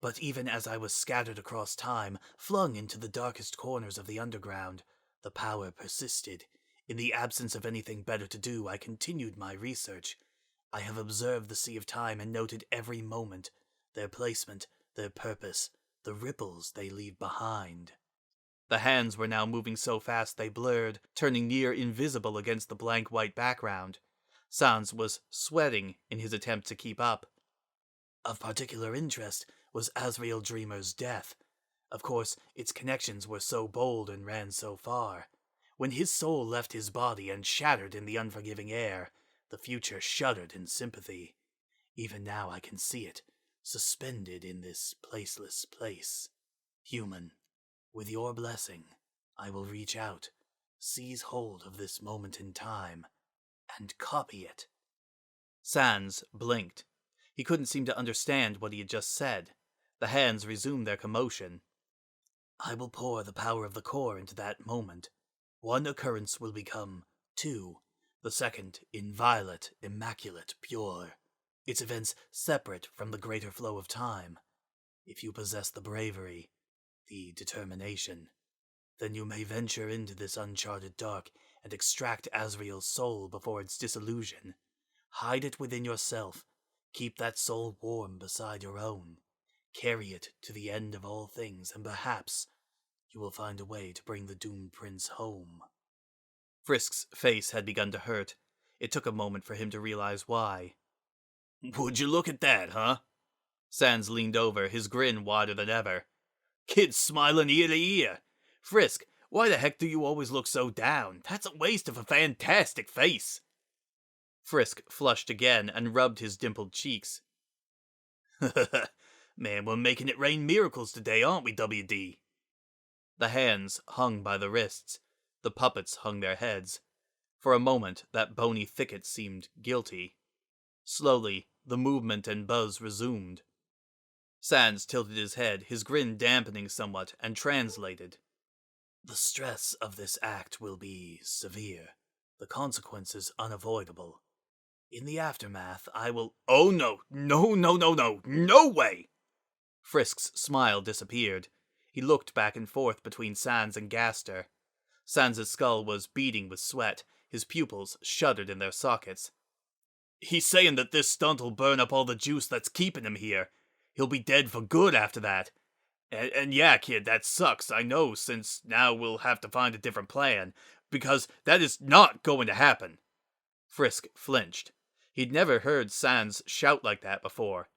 But even as I was scattered across time, flung into the darkest corners of the underground, the power persisted. In the absence of anything better to do, I continued my research. I have observed the sea of time and noted every moment, their placement, their purpose, the ripples they leave behind. The hands were now moving so fast they blurred, turning near invisible against the blank white background. Sans was sweating in his attempt to keep up. Of particular interest was Asriel Dreamer's death. Of course, its connections were so bold and ran so far. When his soul left his body and shattered in the unforgiving air, the future shuddered in sympathy. Even now I can see it, suspended in this placeless place. Human, with your blessing, I will reach out, seize hold of this moment in time, and copy it. Sans blinked. He couldn't seem to understand what he had just said. The hands resumed their commotion. I will pour the power of the core into that moment. One occurrence will become two, the second inviolate, immaculate, pure. Its events separate from the greater flow of time. If you possess the bravery, the determination, then you may venture into this uncharted dark and extract Asriel's soul before its dissolution. Hide it within yourself. Keep that soul warm beside your own. Carry it to the end of all things, and perhaps you will find a way to bring the doomed prince home. Frisk's face had begun to hurt. It took a moment for him to realize why. Would you look at that, huh? Sans leaned over, his grin wider than ever. Kid's smiling ear to ear. Frisk, why the heck do you always look so down? That's a waste of a fantastic face. Frisk flushed again and rubbed his dimpled cheeks. Man, we're making it rain miracles today, aren't we, WD? The hands hung by the wrists. The puppets hung their heads. For a moment, that bony thicket seemed guilty. Slowly, the movement and buzz resumed. Sans tilted his head, his grin dampening somewhat, and translated. The stress of this act will be severe. The consequences unavoidable. In the aftermath, I will— Oh no, no way! Frisk's smile disappeared. He looked back and forth between Sans and Gaster. Sans's skull was beating with sweat, his pupils shuddered in their sockets. He's saying that this stunt'll burn up all the juice that's keeping him here. He'll be dead for good after that. And yeah, kid, that sucks, I know, since now we'll have to find a different plan, because that is not going to happen. Frisk flinched. He'd never heard Sans shout like that before.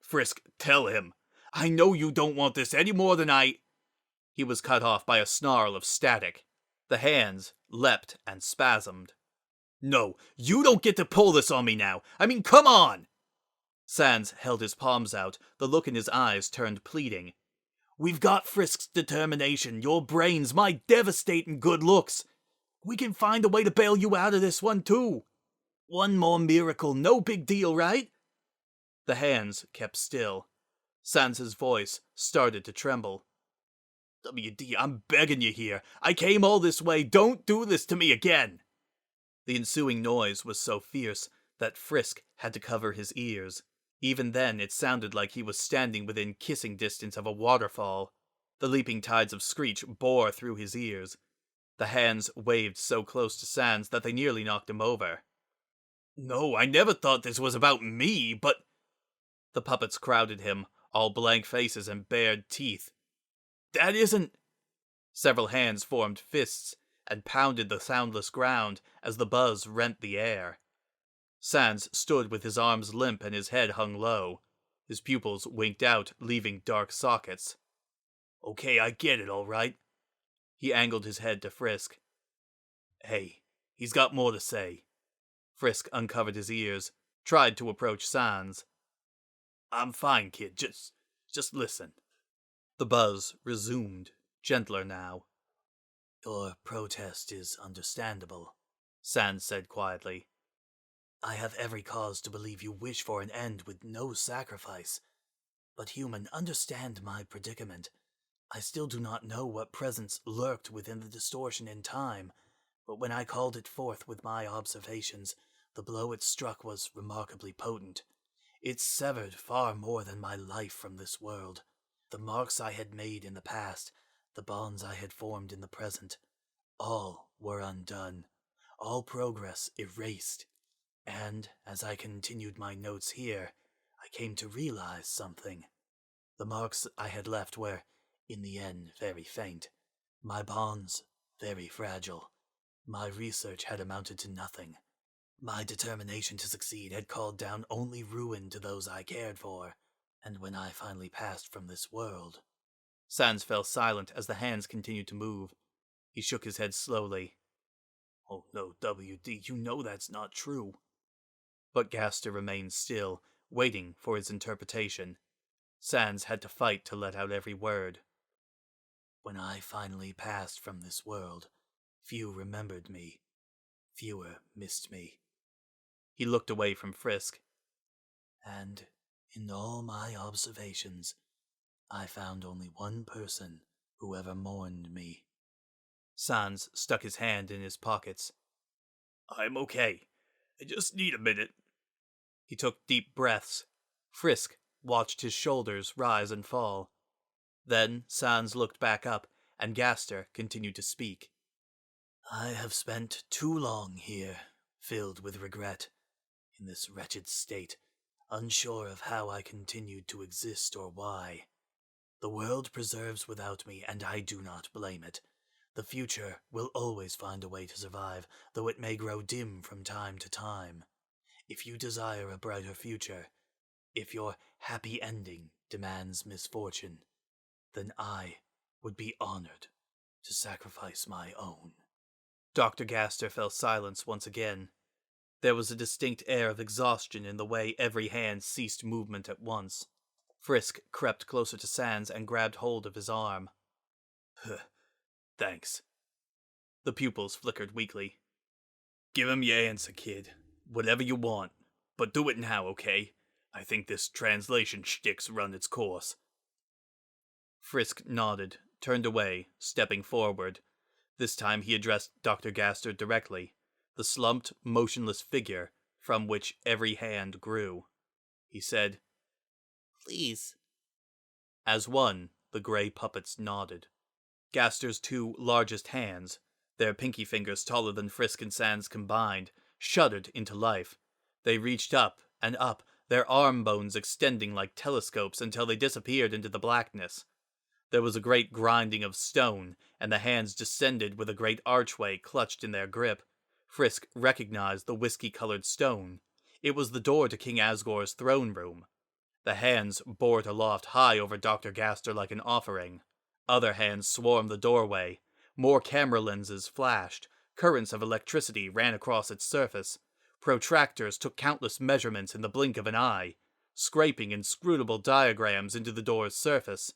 Frisk, tell him. I know you don't want this any more than I— He was cut off by a snarl of static. The hands leapt and spasmed. No, you don't get to pull this on me now. I mean, come on! Sans held his palms out, the look in his eyes turned pleading. We've got Frisk's determination, your brains, my devastating good looks. We can find a way to bail you out of this one, too. One more miracle, no big deal, right? The hands kept still. Sans's voice started to tremble. WD, I'm begging you here. I came all this way. Don't do this to me again. The ensuing noise was so fierce that Frisk had to cover his ears. Even then, it sounded like he was standing within kissing distance of a waterfall. The leaping tides of screech bore through his ears. The hands waved so close to Sans that they nearly knocked him over. No, I never thought this was about me, but... The puppets crowded him, all blank faces and bared teeth. That isn't... Several hands formed fists and pounded the soundless ground as the buzz rent the air. Sans stood with his arms limp and his head hung low. His pupils winked out, leaving dark sockets. Okay, I get it, all right. He angled his head to Frisk. Hey, he's got more to say. Frisk uncovered his ears, tried to approach Sans. I'm fine, kid. Just listen. The buzz resumed, gentler now. Your protest is understandable, Sans said quietly. I have every cause to believe you wish for an end with no sacrifice. But human, understand my predicament. I still do not know what presence lurked within the distortion in time, but when I called it forth with my observations, the blow it struck was remarkably potent. It severed far more than my life from this world. The marks I had made in the past, the bonds I had formed in the present, all were undone, all progress erased. And, as I continued my notes here, I came to realize something. The marks I had left were, in the end, very faint. My bonds, very fragile. My research had amounted to nothing. My determination to succeed had called down only ruin to those I cared for. And when I finally passed from this world... Sans fell silent as the hands continued to move. He shook his head slowly. Oh no, WD, you know that's not true. But Gaster remained still, waiting for his interpretation. Sans had to fight to let out every word. When I finally passed from this world, few remembered me. Fewer missed me. He looked away from Frisk. And in all my observations, I found only one person who ever mourned me. Sans stuck his hand in his pockets. I'm okay. I just need a minute. He took deep breaths. Frisk watched his shoulders rise and fall. Then Sans looked back up, and Gaster continued to speak. I have spent too long here, filled with regret, in this wretched state, unsure of how I continued to exist or why. The world preserves without me, and I do not blame it. The future will always find a way to survive, though it may grow dim from time to time. If you desire a brighter future, if your happy ending demands misfortune, then I would be honored to sacrifice my own. Dr. Gaster fell silent once again. There was a distinct air of exhaustion in the way every hand ceased movement at once. Frisk crept closer to Sans and grabbed hold of his arm. Thanks. The pupils flickered weakly. Give him your answer, kid. Whatever you want. But do it now, okay? I think this translation shtick's run its course. Frisk nodded, turned away, stepping forward. This time he addressed Dr. Gaster directly, the slumped, motionless figure from which every hand grew. He said, Please. As one, the gray puppets nodded. Gaster's two largest hands, their pinky fingers taller than Frisk and Sans combined, shuddered into life. They reached up and up, their arm bones extending like telescopes until they disappeared into the blackness. There was a great grinding of stone, and the hands descended with a great archway clutched in their grip. Frisk recognized the whiskey-colored stone. It was the door to King Asgor's throne room. The hands bore it aloft high over Dr. Gaster like an offering. Other hands swarmed the doorway. More camera lenses flashed. Currents of electricity ran across its surface. Protractors took countless measurements in the blink of an eye, scraping inscrutable diagrams into the door's surface.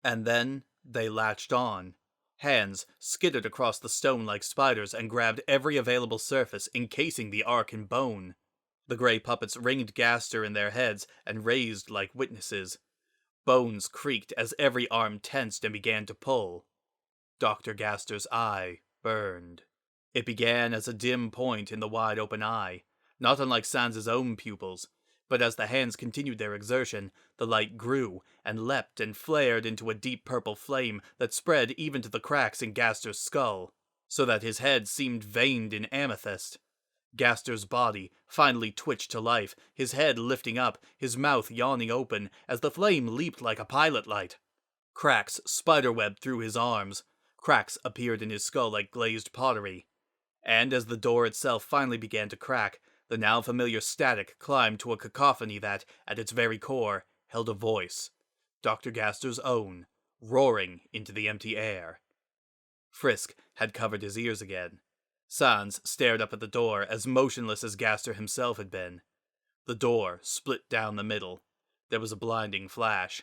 And then they latched on. Hands skittered across the stone like spiders and grabbed every available surface, encasing the ark in bone. The gray puppets ringed Gaster in their heads and raised like witnesses. Bones creaked as every arm tensed and began to pull. Dr. Gaster's eye burned. It began as a dim point in the wide-open eye, not unlike Sans's own pupils, but as the hands continued their exertion, the light grew and leapt and flared into a deep purple flame that spread even to the cracks in Gaster's skull, so that his head seemed veined in amethyst. Gaster's body finally twitched to life, his head lifting up, his mouth yawning open as the flame leaped like a pilot light. Cracks spiderwebbed through his arms. Cracks appeared in his skull like glazed pottery. And as the door itself finally began to crack, the now familiar static climbed to a cacophony that, at its very core, held a voice, Dr. Gaster's own, roaring into the empty air. Frisk had covered his ears again. Sans stared up at the door, as motionless as Gaster himself had been. The door split down the middle. There was a blinding flash.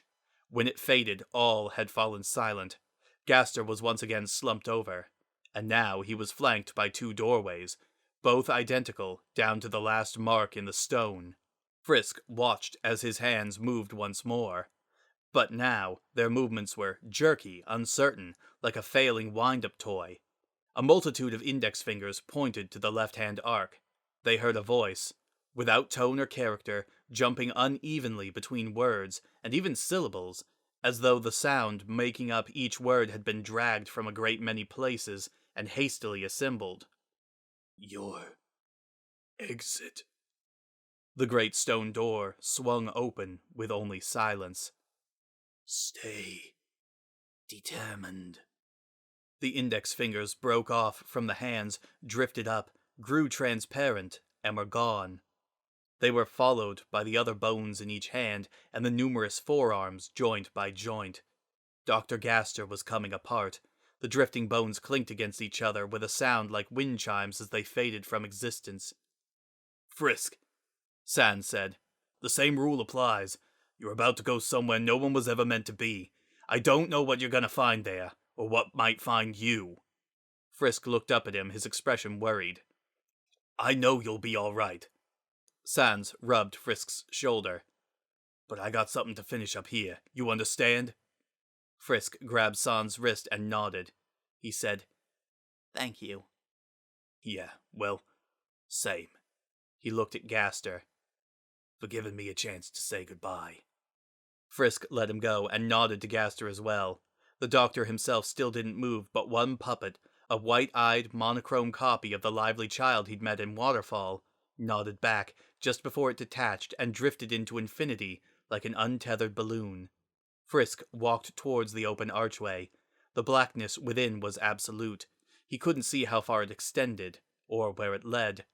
When it faded, all had fallen silent. Gaster was once again slumped over, and now he was flanked by two doorways, both identical down to the last mark in the stone. Frisk watched as his hands moved once more, but now their movements were jerky, uncertain, like a failing wind-up toy. A multitude of index fingers pointed to the left-hand arc. They heard a voice, without tone or character, jumping unevenly between words and even syllables, as though the sound making up each word had been dragged from a great many places and hastily assembled. Your exit. The great stone door swung open with only silence. Stay determined. The index fingers broke off from the hands, drifted up, grew transparent, and were gone. They were followed by the other bones in each hand and the numerous forearms joint by joint. Dr. Gaster was coming apart. The drifting bones clinked against each other with a sound like wind chimes as they faded from existence. Frisk, Sans said. The same rule applies. You're about to go somewhere no one was ever meant to be. I don't know what you're gonna find there, or what might find you. Frisk looked up at him, his expression worried. I know you'll be all right. Sans rubbed Frisk's shoulder. But I got something to finish up here, you understand? Frisk grabbed Sans' wrist and nodded. He said, Thank you. Yeah, well, same. He looked at Gaster. For giving me a chance to say goodbye. Frisk let him go and nodded to Gaster as well. The doctor himself still didn't move, but one puppet, a white-eyed, monochrome copy of the lively child he'd met in Waterfall, nodded back just before it detached and drifted into infinity like an untethered balloon. Frisk walked towards the open archway. The blackness within was absolute. He couldn't see how far it extended, or where it led.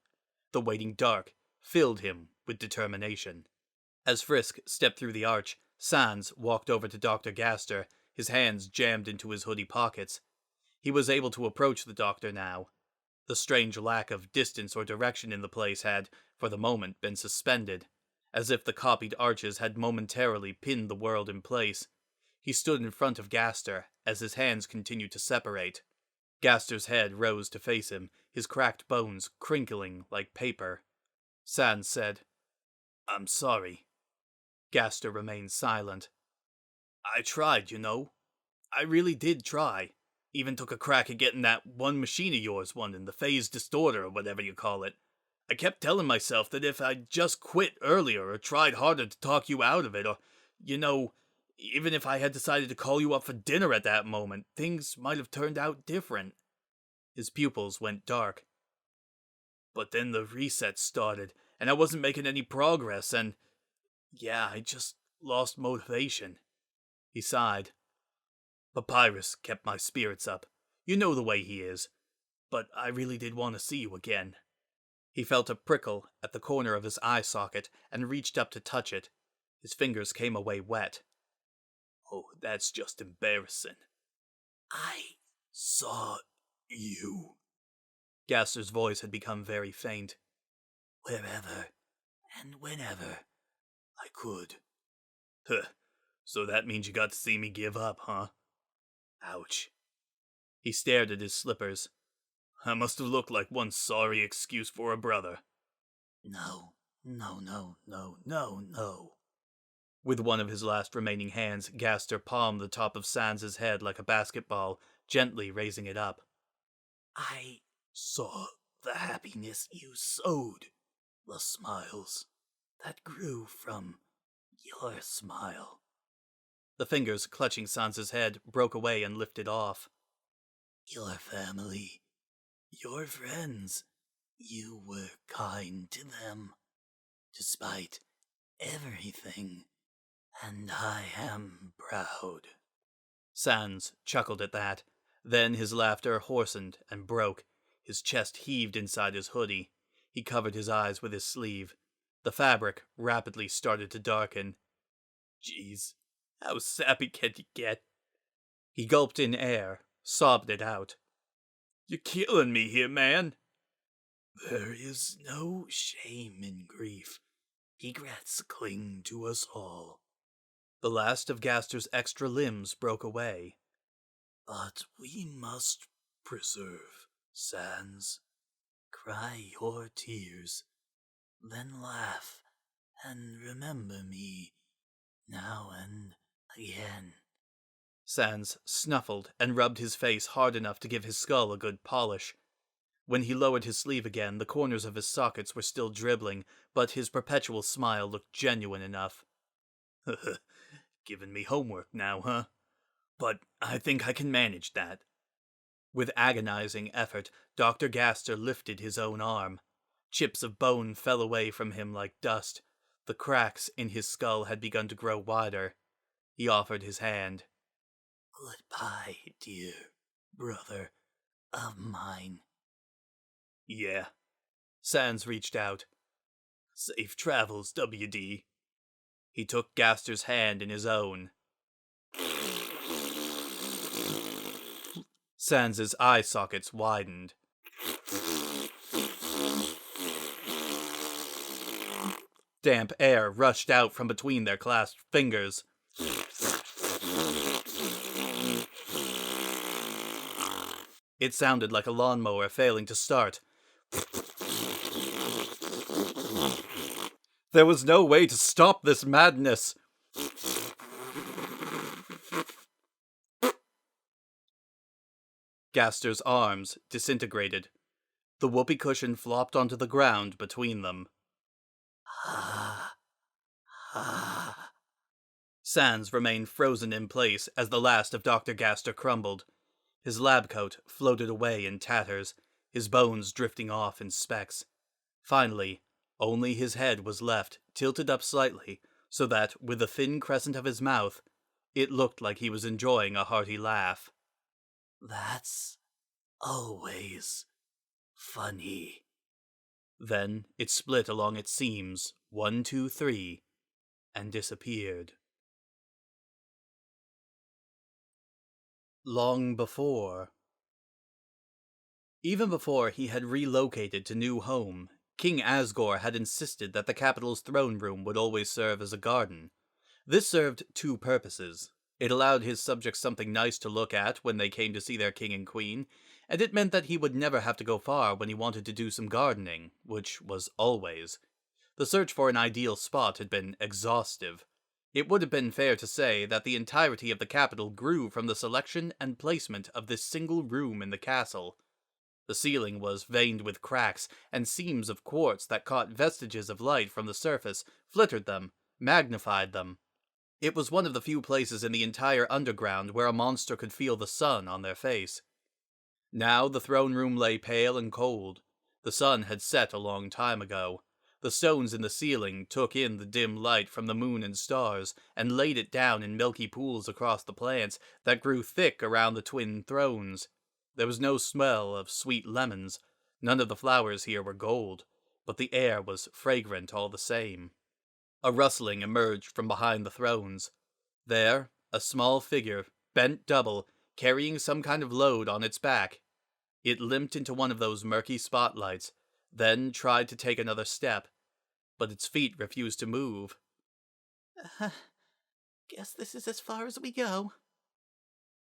The waiting dark filled him with determination. As Frisk stepped through the arch, Sans walked over to Dr. Gaster, his hands jammed into his hoodie pockets. He was able to approach the doctor now. The strange lack of distance or direction in the place had, for the moment, been suspended, as if the copied arches had momentarily pinned the world in place. He stood in front of Gaster as his hands continued to separate. Gaster's head rose to face him, his cracked bones crinkling like paper. Sans said, I'm sorry. Gaster remained silent. I tried, you know. I really did try. Even took a crack at getting that one machine of yours running, the phase distorter or whatever you call it. I kept telling myself that if I'd just quit earlier or tried harder to talk you out of it, or, you know, even if I had decided to call you up for dinner at that moment, things might have turned out different. His pupils went dark. But then the reset started, and I wasn't making any progress, and yeah, I just lost motivation. He sighed. Papyrus kept my spirits up. You know the way he is. But I really did want to see you again. He felt a prickle at the corner of his eye socket and reached up to touch it. His fingers came away wet. Oh, that's just embarrassing. I saw you. Gaster's voice had become very faint. Wherever and whenever I could. Huh. So that means you got to see me give up, huh? Ouch. He stared at his slippers. I must have looked like one sorry excuse for a brother. No. With one of his last remaining hands, Gaster palmed the top of Sans's head like a basketball, gently raising it up. I saw the happiness you sowed, the smiles that grew from your smile. The fingers clutching Sans's head broke away and lifted off. Your family, your friends, you were kind to them, despite everything, and I am proud. Sans chuckled at that. Then his laughter hoarsened and broke. His chest heaved inside his hoodie. He covered his eyes with his sleeve. The fabric rapidly started to darken. Jeez, how sappy can you get? He gulped in air, sobbed it out. You're killing me here, man. There is no shame in grief. Regrets cling to us all. The last of Gaster's extra limbs broke away. But we must preserve Sans. Cry your tears, then laugh, and remember me now and again. Sans snuffled and rubbed his face hard enough to give his skull a good polish. When he lowered his sleeve again, the corners of his sockets were still dribbling, but his perpetual smile looked genuine enough. Giving me homework now, huh? But I think I can manage that. With agonizing effort, Dr. Gaster lifted his own arm. Chips of bone fell away from him like dust. The cracks in his skull had begun to grow wider. He offered his hand. Goodbye, dear brother of mine. Yeah. Sans reached out. Safe travels, WD. He took Gaster's hand in his own. Sans's eye sockets widened. Damp air rushed out from between their clasped fingers. It sounded like a lawnmower failing to start. There was no way to stop this madness. Gaster's arms disintegrated. The whoopee cushion flopped onto the ground between them. Sans remained frozen in place as the last of Dr. Gaster crumbled. His lab coat floated away in tatters, his bones drifting off in specks. Finally, only his head was left, tilted up slightly, so that, with the thin crescent of his mouth, it looked like he was enjoying a hearty laugh. That's always funny. Then it split along its seams, 1, 2, 3, and disappeared. Long before. Even before he had relocated to new home, King Asgore had insisted that the capital's throne room would always serve as a garden. This served two purposes. It allowed his subjects something nice to look at when they came to see their king and queen, and it meant that he would never have to go far when he wanted to do some gardening, which was always. The search for an ideal spot had been exhaustive. It would have been fair to say that the entirety of the capital grew from the selection and placement of this single room in the castle. The ceiling was veined with cracks, and seams of quartz that caught vestiges of light from the surface, flittered them, magnified them. It was one of the few places in the entire underground where a monster could feel the sun on their face. Now the throne room lay pale and cold. The sun had set a long time ago. The stones in the ceiling took in the dim light from the moon and stars, and laid it down in milky pools across the plants that grew thick around the twin thrones. There was no smell of sweet lemons. None of the flowers here were gold, but the air was fragrant all the same. A rustling emerged from behind the thrones. There, a small figure, bent double, carrying some kind of load on its back. It limped into one of those murky spotlights, then tried to take another step, but its feet refused to move. Guess this is as far as we go.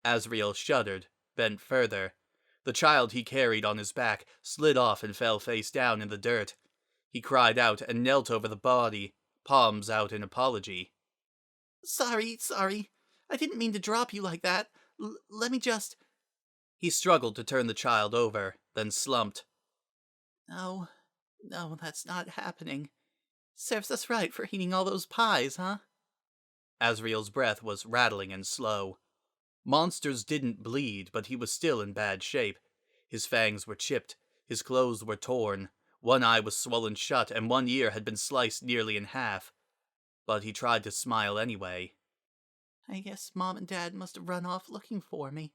Asriel shuddered, bent further. The child he carried on his back slid off and fell face down in the dirt. He cried out and knelt over the body, palms out in apology. Sorry. I didn't mean to drop you like that. Let me just... He struggled to turn the child over, then slumped. No, that's not happening. Serves us right for eating all those pies, huh? Asriel's breath was rattling and slow. Monsters didn't bleed, but he was still in bad shape. His fangs were chipped, his clothes were torn, one eye was swollen shut, and one ear had been sliced nearly in half. But he tried to smile anyway. I guess Mom and Dad must have run off looking for me.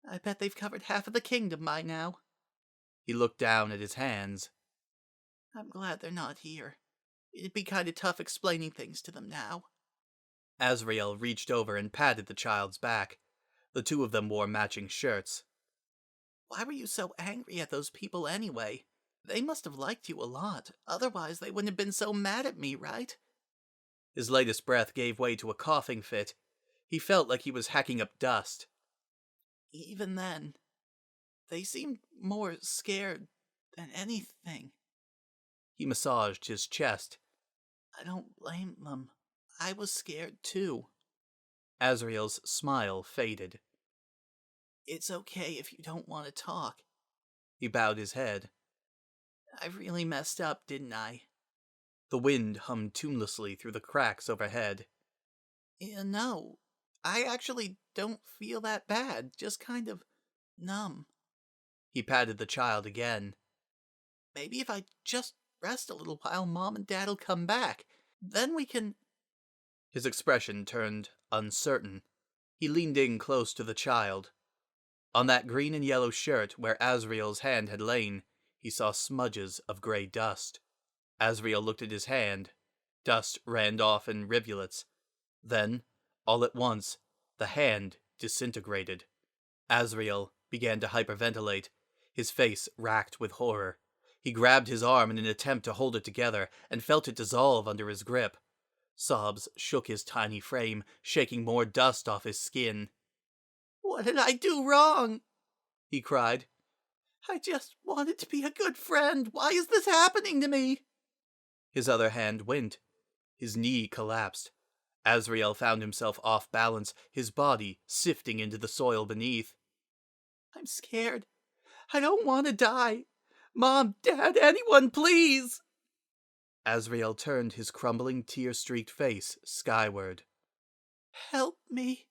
I bet they've covered half of the kingdom by now. He looked down at his hands. I'm glad they're not here. It'd be kind of tough explaining things to them now. Asriel reached over and patted the child's back. The two of them wore matching shirts. Why were you so angry at those people anyway? They must have liked you a lot. Otherwise, they wouldn't have been so mad at me, right? His latest breath gave way to a coughing fit. He felt like he was hacking up dust. Even then, they seemed more scared than anything. He massaged his chest. I don't blame them. I was scared too. Asriel's smile faded. It's okay if you don't want to talk. He bowed his head. I really messed up, didn't I? The wind hummed tunelessly through the cracks overhead. No, I actually don't feel that bad, just kind of numb. He patted the child again. Maybe if I just rest a little while, Mom and Dad'll come back. Then we can... His expression turned uncertain. He leaned in close to the child. On that green and yellow shirt where Asriel's hand had lain, he saw smudges of grey dust. Asriel looked at his hand. Dust ran off in rivulets. Then, all at once, the hand disintegrated. Asriel began to hyperventilate, his face racked with horror. He grabbed his arm in an attempt to hold it together and felt it dissolve under his grip. Sobs shook his tiny frame, shaking more dust off his skin. What did I do wrong? He cried. I just wanted to be a good friend. Why is this happening to me? His other hand went. His knee collapsed. Asriel found himself off balance, his body sifting into the soil beneath. I'm scared. I don't want to die. Mom, Dad, anyone, please! Asriel turned his crumbling, tear-streaked face skyward. Help me.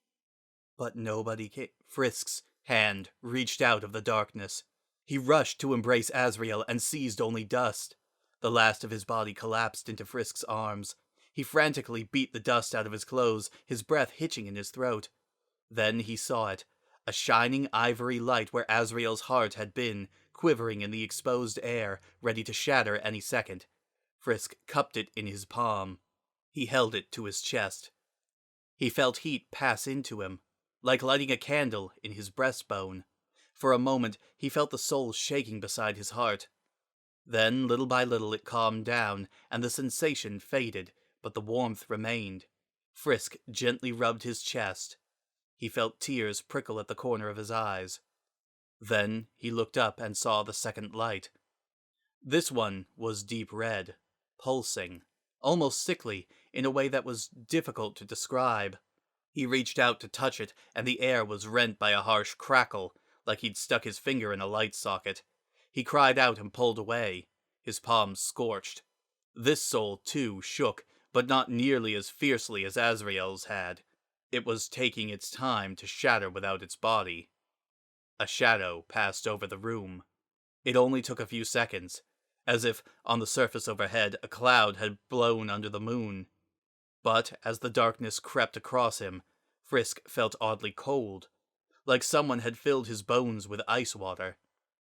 But nobody came. Frisk's hand reached out of the darkness. He rushed to embrace Asriel and seized only dust. The last of his body collapsed into Frisk's arms. He frantically beat the dust out of his clothes, his breath hitching in his throat. Then he saw it, a shining ivory light where Asriel's heart had been, quivering in the exposed air, ready to shatter any second. Frisk cupped it in his palm. He held it to his chest. He felt heat pass into him, like lighting a candle in his breastbone. For a moment, he felt the soul shaking beside his heart. Then, little by little, it calmed down, and the sensation faded, but the warmth remained. Frisk gently rubbed his chest. He felt tears prickle at the corner of his eyes. Then he looked up and saw the second light. This one was deep red, pulsing, almost sickly, in a way that was difficult to describe. He reached out to touch it, and the air was rent by a harsh crackle, like he'd stuck his finger in a light socket. He cried out and pulled away, his palms scorched. This soul, too, shook, but not nearly as fiercely as Asriel's had. It was taking its time to shatter without its body. A shadow passed over the room. It only took a few seconds, as if, on the surface overhead, a cloud had blown under the moon. But as the darkness crept across him, Frisk felt oddly cold, like someone had filled his bones with ice water.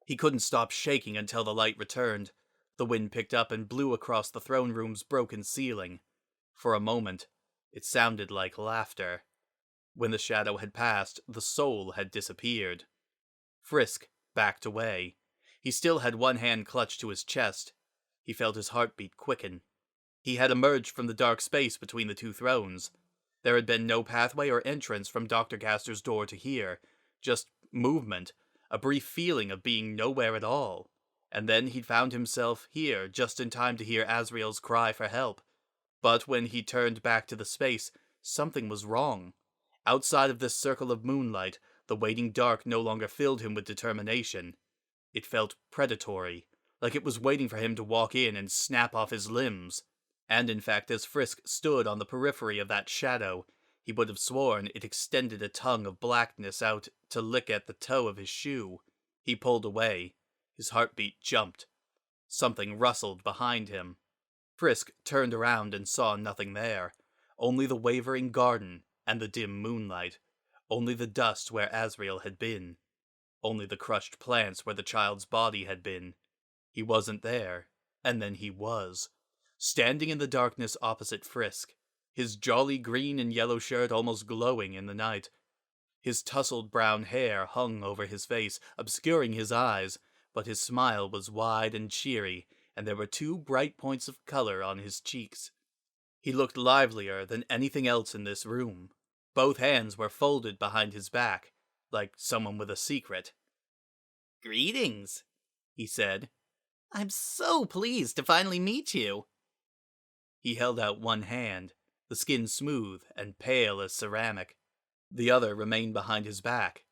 He couldn't stop shaking until the light returned. The wind picked up and blew across the throne room's broken ceiling. For a moment, it sounded like laughter. When the shadow had passed, the soul had disappeared. Frisk backed away. He still had one hand clutched to his chest. He felt his heartbeat quicken. He had emerged from the dark space between the two thrones. There had been no pathway or entrance from Dr. Gaster's door to here, just movement, a brief feeling of being nowhere at all. And then he'd found himself here just in time to hear Asriel's cry for help. But when he turned back to the space, something was wrong. Outside of this circle of moonlight, the waiting dark no longer filled him with determination. It felt predatory, like it was waiting for him to walk in and snap off his limbs. And in fact, as Frisk stood on the periphery of that shadow, he would have sworn it extended a tongue of blackness out to lick at the toe of his shoe. He pulled away. His heartbeat jumped. Something rustled behind him. Frisk turned around and saw nothing there. Only the wavering garden and the dim moonlight. Only the dust where Asriel had been. Only the crushed plants where the child's body had been. He wasn't there, and then he was. Standing in the darkness opposite Frisk, his jolly green and yellow shirt almost glowing in the night. His tousled brown hair hung over his face, obscuring his eyes, but his smile was wide and cheery, and there were 2 bright points of color on his cheeks. He looked livelier than anything else in this room. Both hands were folded behind his back, like someone with a secret. Greetings, he said. I'm so pleased to finally meet you. He held out one hand, the skin smooth and pale as ceramic. The other remained behind his back.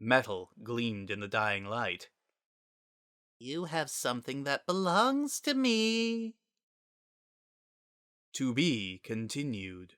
Metal gleamed in the dying light. You have something that belongs to me. To be continued.